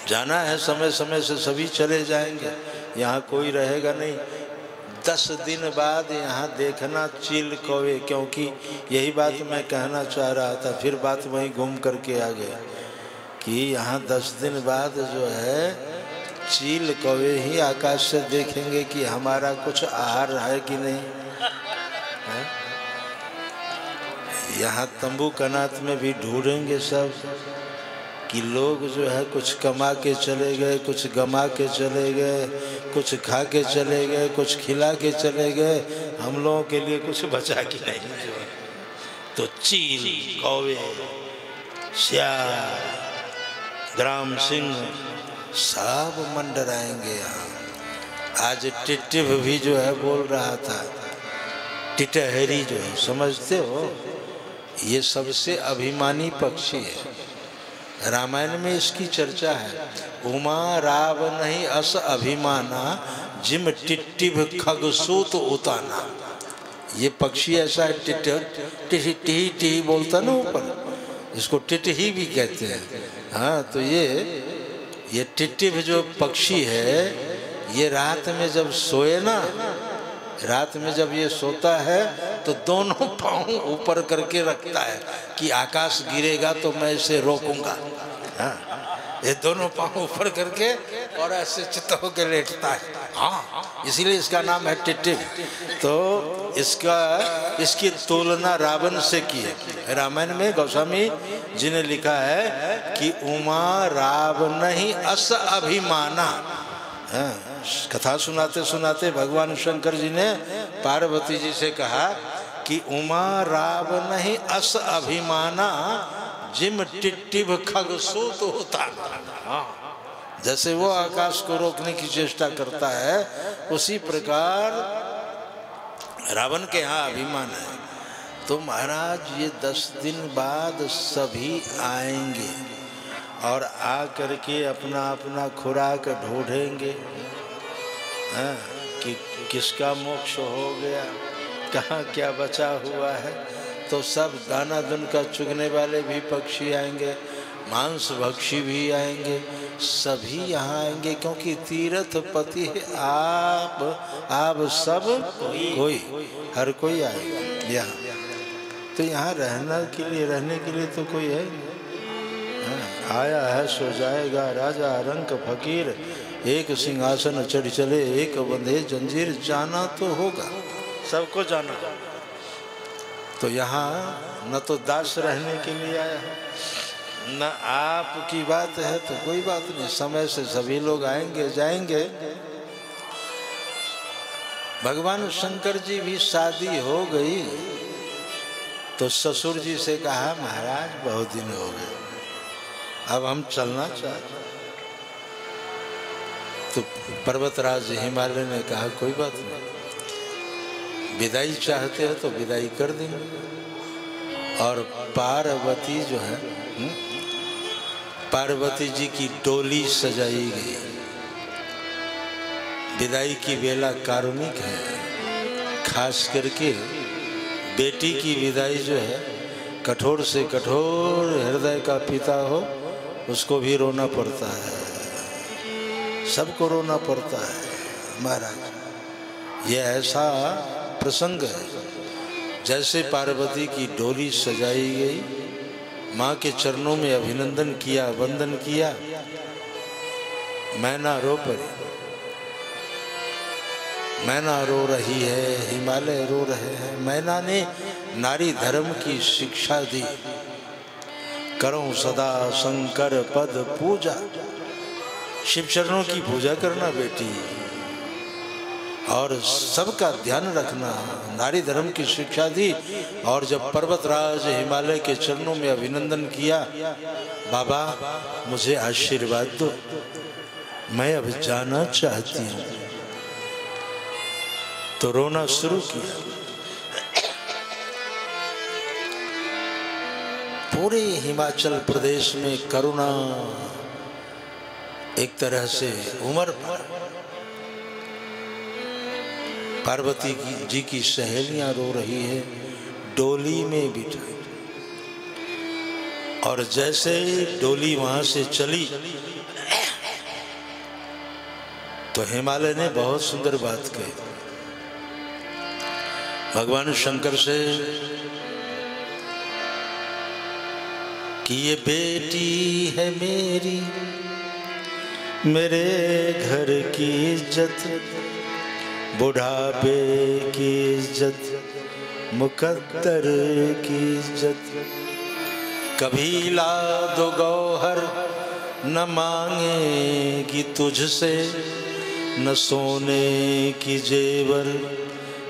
जाना है समय समय से सभी चले जाएंगे, यहाँ कोई रहेगा नहीं। 10 दिन बाद यहाँ देखना चील कौवे, क्योंकि यही बात मैं कहना चाह रहा था, फिर बात वहीं घूम करके आ गया कि यहाँ 10 दिन बाद जो है चील कौवे ही आकाश से देखेंगे कि हमारा कुछ आहार है कि नहीं है? यहाँ तंबू कनात में भी ढूंढेंगे सब कि लोग जो है कुछ कमा के चले गए, कुछ गमा के चले गए, कुछ खा के चले गए, कुछ खिला के चले गए, हम लोगों के लिए कुछ बचा कि नहीं जो है। तो चील कौवे सियार ग्राम सिंह सब मंडराएंगे यहाँ। आज टिटिव भी जो है बोल रहा था, टिटहरी जो है, समझते हो, ये सबसे अभिमानी पक्षी है। रामायण में इसकी चर्चा है। उमा राव नहीं अस अभिमाना, जिम टिट्टिभ खगसूत उताना। ये पक्षी ऐसा है, टिही टिही टिही बोलता ना ऊपर, इसको टिटही भी कहते हैं। हाँ, तो ये टिट्टिभ जो पक्षी है, ये रात में जब सोए ना, रात में जब ये सोता है तो दोनों पाँव ऊपर करके रखता है कि आकाश गिरेगा तो मैं इसे रोकूंगा। हाँ, ये दोनों पाँव ऊपर करके और ऐसे चित्त होकर लेटता है। हाँ, इसीलिए इसका नाम है टिट्टिभ। तो इसकी तुलना रावण से की है रामायण में। गोस्वामी जी ने लिखा है कि उमा राव नहीं अस अभिमाना। कथा सुनाते सुनाते भगवान शंकर जी ने पार्वती जी से कहा कि उमा राव नहीं अस अभिमाना, जिम टिट्टिभ खगसूत होता। जैसे वो आकाश को रोकने की चेष्टा करता है, उसी प्रकार रावण के यहाँ अभिमान है। तो महाराज ये 10 दिन बाद सभी आएंगे और आ करके अपना अपना खुराक ढूंढेंगे कि किसका मोक्ष हो गया, कहाँ क्या बचा हुआ है। तो सब दाना दुन का चुगने वाले भी पक्षी आएंगे, मांस भक्षी भी आएंगे, सभी यहाँ आएंगे, क्योंकि तीर्थ पति आप सब कोई हर कोई आएगा यहाँ। तो यहाँ रहने के लिए तो कोई है नहीं। आया है सो जाएगा राजा रंक फकीर, एक सिंहासन चढ़ चले एक बंधे जंजीर। जाना तो होगा, सबको जाना। तो यहाँ न तो दास रहने के लिए आया है, न आपकी बात है, तो कोई बात नहीं, समय से सभी लोग आएंगे जाएंगे। भगवान शंकर जी भी शादी हो गई तो ससुर जी से कहा, महाराज बहुत दिन हो गए, अब हम चलना चाहते। तो पर्वतराज हिमालय ने कहा, कोई बात नहीं, विदाई चाहते हो तो विदाई कर देंगे। और पार्वती जो है, पार्वती जी की डोली सजाई गई। विदाई की बेला कारुणिक है, खास करके बेटी की विदाई जो है, कठोर से कठोर हृदय का पिता हो उसको भी रोना पड़ता है, सबको रोना पड़ता है। महाराज ये ऐसा प्रसंग है, जैसे पार्वती की डोली सजाई गई, माँ के चरणों में अभिनंदन किया, वंदन किया, मैना रो पड़ी, मैना रो रही है, हिमालय रो रहे हैं। मैना ने नारी धर्म की शिक्षा दी, करो सदा शंकर पद पूजा, शिव चरणों की पूजा करना बेटी, और सबका ध्यान रखना, नारी धर्म की शिक्षा दी। और जब पर्वतराज हिमालय के चरणों में अभिनंदन किया, बाबा मुझे आशीर्वाद दो, मैं अब जाना चाहती हूँ, तो रोना शुरू किया। पूरे हिमाचल प्रदेश में करुणा एक तरह से उमर पर। पार्वती जी की सहेलियां रो रही है, डोली में बिठाई, और जैसे डोली वहां से चली तो हिमालय ने बहुत सुंदर बात कही, भगवान शंकर से कि ये बेटी है मेरी, मेरे घर की इज्जत, बुढ़ापे की इज्जत, मुकद्दर की इज्जत। कभी ला दो गौहर न मांगेगी तुझसे, न सोने की जेवर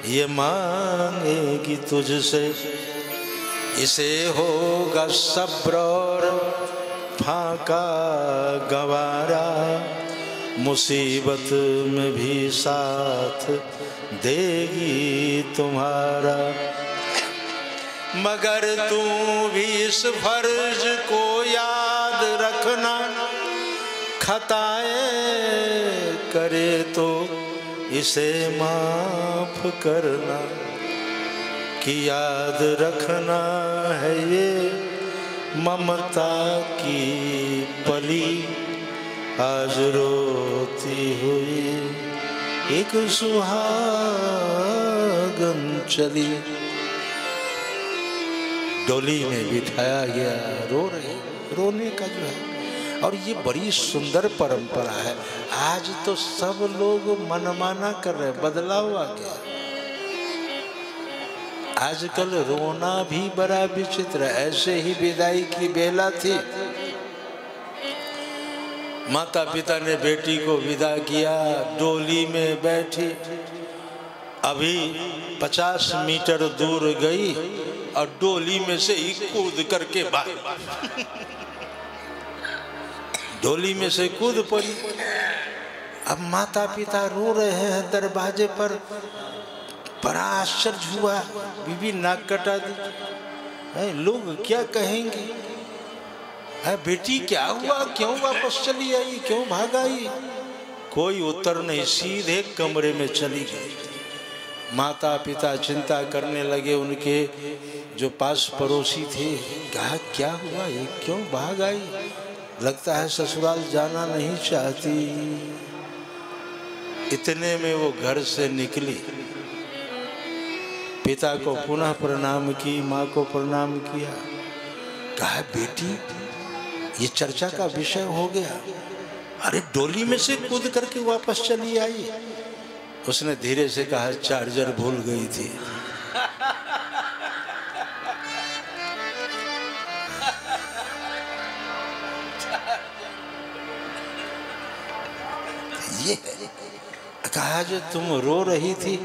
ये मांगेगी तुझसे। इसे होगा सब्र और फाका गवारा, मुसीबत में भी साथ देगी तुम्हारा। मगर तू भी इस फर्ज को याद रखना, खताएं करे तो इसे माफ करना, कि याद रखना है ये ममता की पली, आज रोती हुई एक सुहागन चली। डोली में बिठाया गया, रो रहे, रोने का जो है। और ये बड़ी सुंदर परंपरा है। आज तो सब लोग मनमाना कर रहे, बदलाव आ गया। आजकल रोना भी बड़ा विचित्र। ऐसे ही विदाई की बेला थी, माता पिता ने बेटी को विदा किया, डोली में बैठी, अभी 50 मीटर दूर गई और डोली में से ही कूद करके बाहर, डोली में से कूद पड़ी। अब माता पिता रो रहे हैं दरवाजे पर। बड़ा आश्चर्य हुआ, बीबी नाक कटा दी। लोग क्या कहेंगे? बेटी क्या हुआ, क्यों वापस चली आई, क्यों भाग आई? कोई उत्तर नहीं, सीधे कमरे में चली गई। माता पिता चिंता करने लगे, उनके जो पास पड़ोसी थे, कहा क्या हुआ, ये क्यों भाग आई? लगता है ससुराल जाना नहीं चाहती। इतने में वो घर से निकली, पिता को पुनः प्रणाम की, माँ को प्रणाम किया। कहा बेटी ये चर्चा का विषय हो गया, अरे डोली में से कूद करके वापस चली आई। उसने धीरे से कहा चार्जर भूल गई थी। ये कहा जो तुम रो रही थी,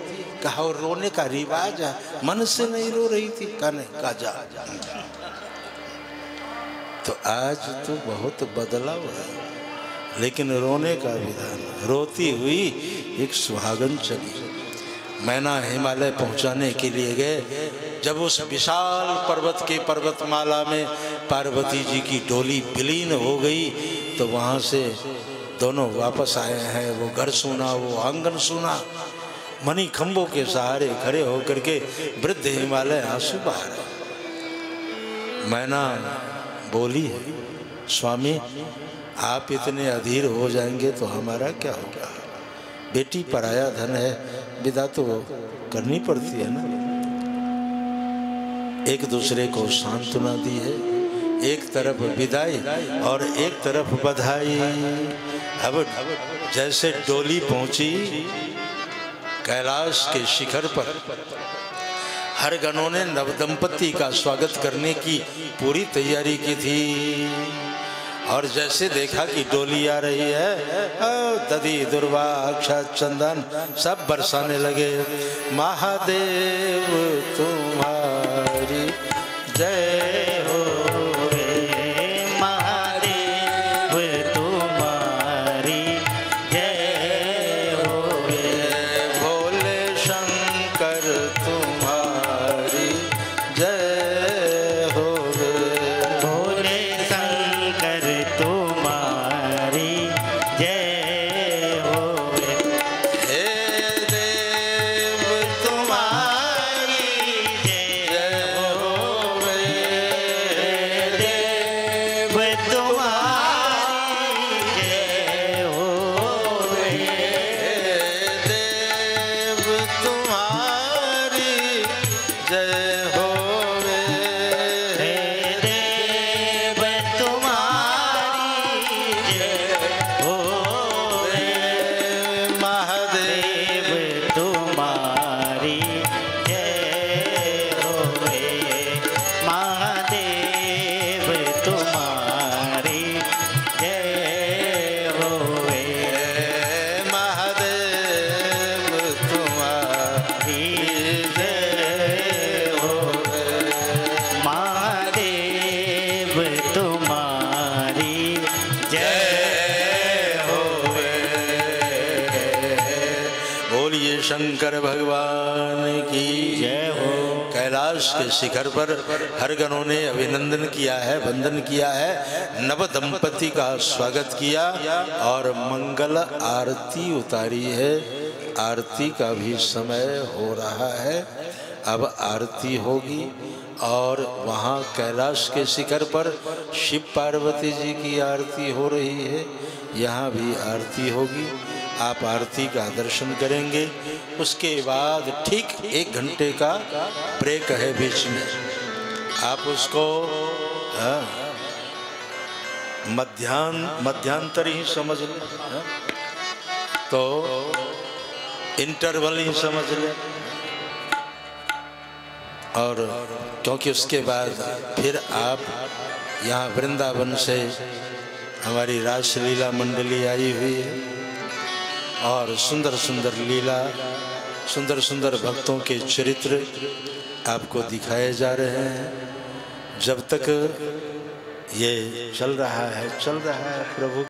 कहा और रोने का रिवाज है, मन से नहीं रो रही थी। कहा नहीं, कहा जा। तो आज तो बहुत बदलाव है, लेकिन रोने का विधान। रोती हुई एक सुहागन चली। मैना हिमालय पहुंचाने के लिए गए। जब उस विशाल पर्वत के पर्वतमाला में पार्वती जी की डोली विलीन हो गई, तो वहां से दोनों वापस आए हैं। वो घर सुना, वो आंगन सुना। मणि खंभों के सहारे खड़े होकर के वृद्ध हिमालय आंसू बहा रहे। मैना बोली है, स्वामी आप इतने अधीर हो जाएंगे तो हमारा क्या होगा? बेटी पराया धन है, विदा तो करनी पड़ती है ना। एक दूसरे को सांत्वना दी है, एक तरफ विदाई और एक तरफ बधाई। अब जैसे डोली पहुंची कैलाश के शिखर पर, हर गणों ने नवदंपति का स्वागत करने की पूरी तैयारी की थी। और जैसे देखा कि डोली आ रही है, दधी दुर्वा अक्षत चंदन सब बरसाने लगे। महादेव तुम्हारी जय हो, महादेव तुम्हारी जय हो, भोले शंकर तुम्हारी जय हो, भोले शंकर तुम्हारी जय हो, हे देव तुम्हारी जय जय हो, शंकर भगवान की जय हो। कैलाश के शिखर पर हर गणों ने अभिनंदन किया है, वंदन किया है, नव दंपति का स्वागत किया और मंगल आरती उतारी है। आरती का भी समय हो रहा है, अब आरती होगी और वहाँ कैलाश के शिखर पर शिव पार्वती जी की आरती हो रही है, यहाँ भी आरती होगी। आप आरती का दर्शन करेंगे। उसके बाद ठीक 1 घंटे का ब्रेक है बीच में, आप उसको मध्यांतर ही समझ लें, तो इंटरवल ही समझ लें। और क्योंकि उसके बाद फिर आप यहाँ वृंदावन से हमारी रासलीला मंडली आई हुई है और सुंदर सुंदर लीला, सुंदर सुंदर भक्तों के चरित्र आपको दिखाए जा रहे हैं। जब तक ये चल रहा है प्रभु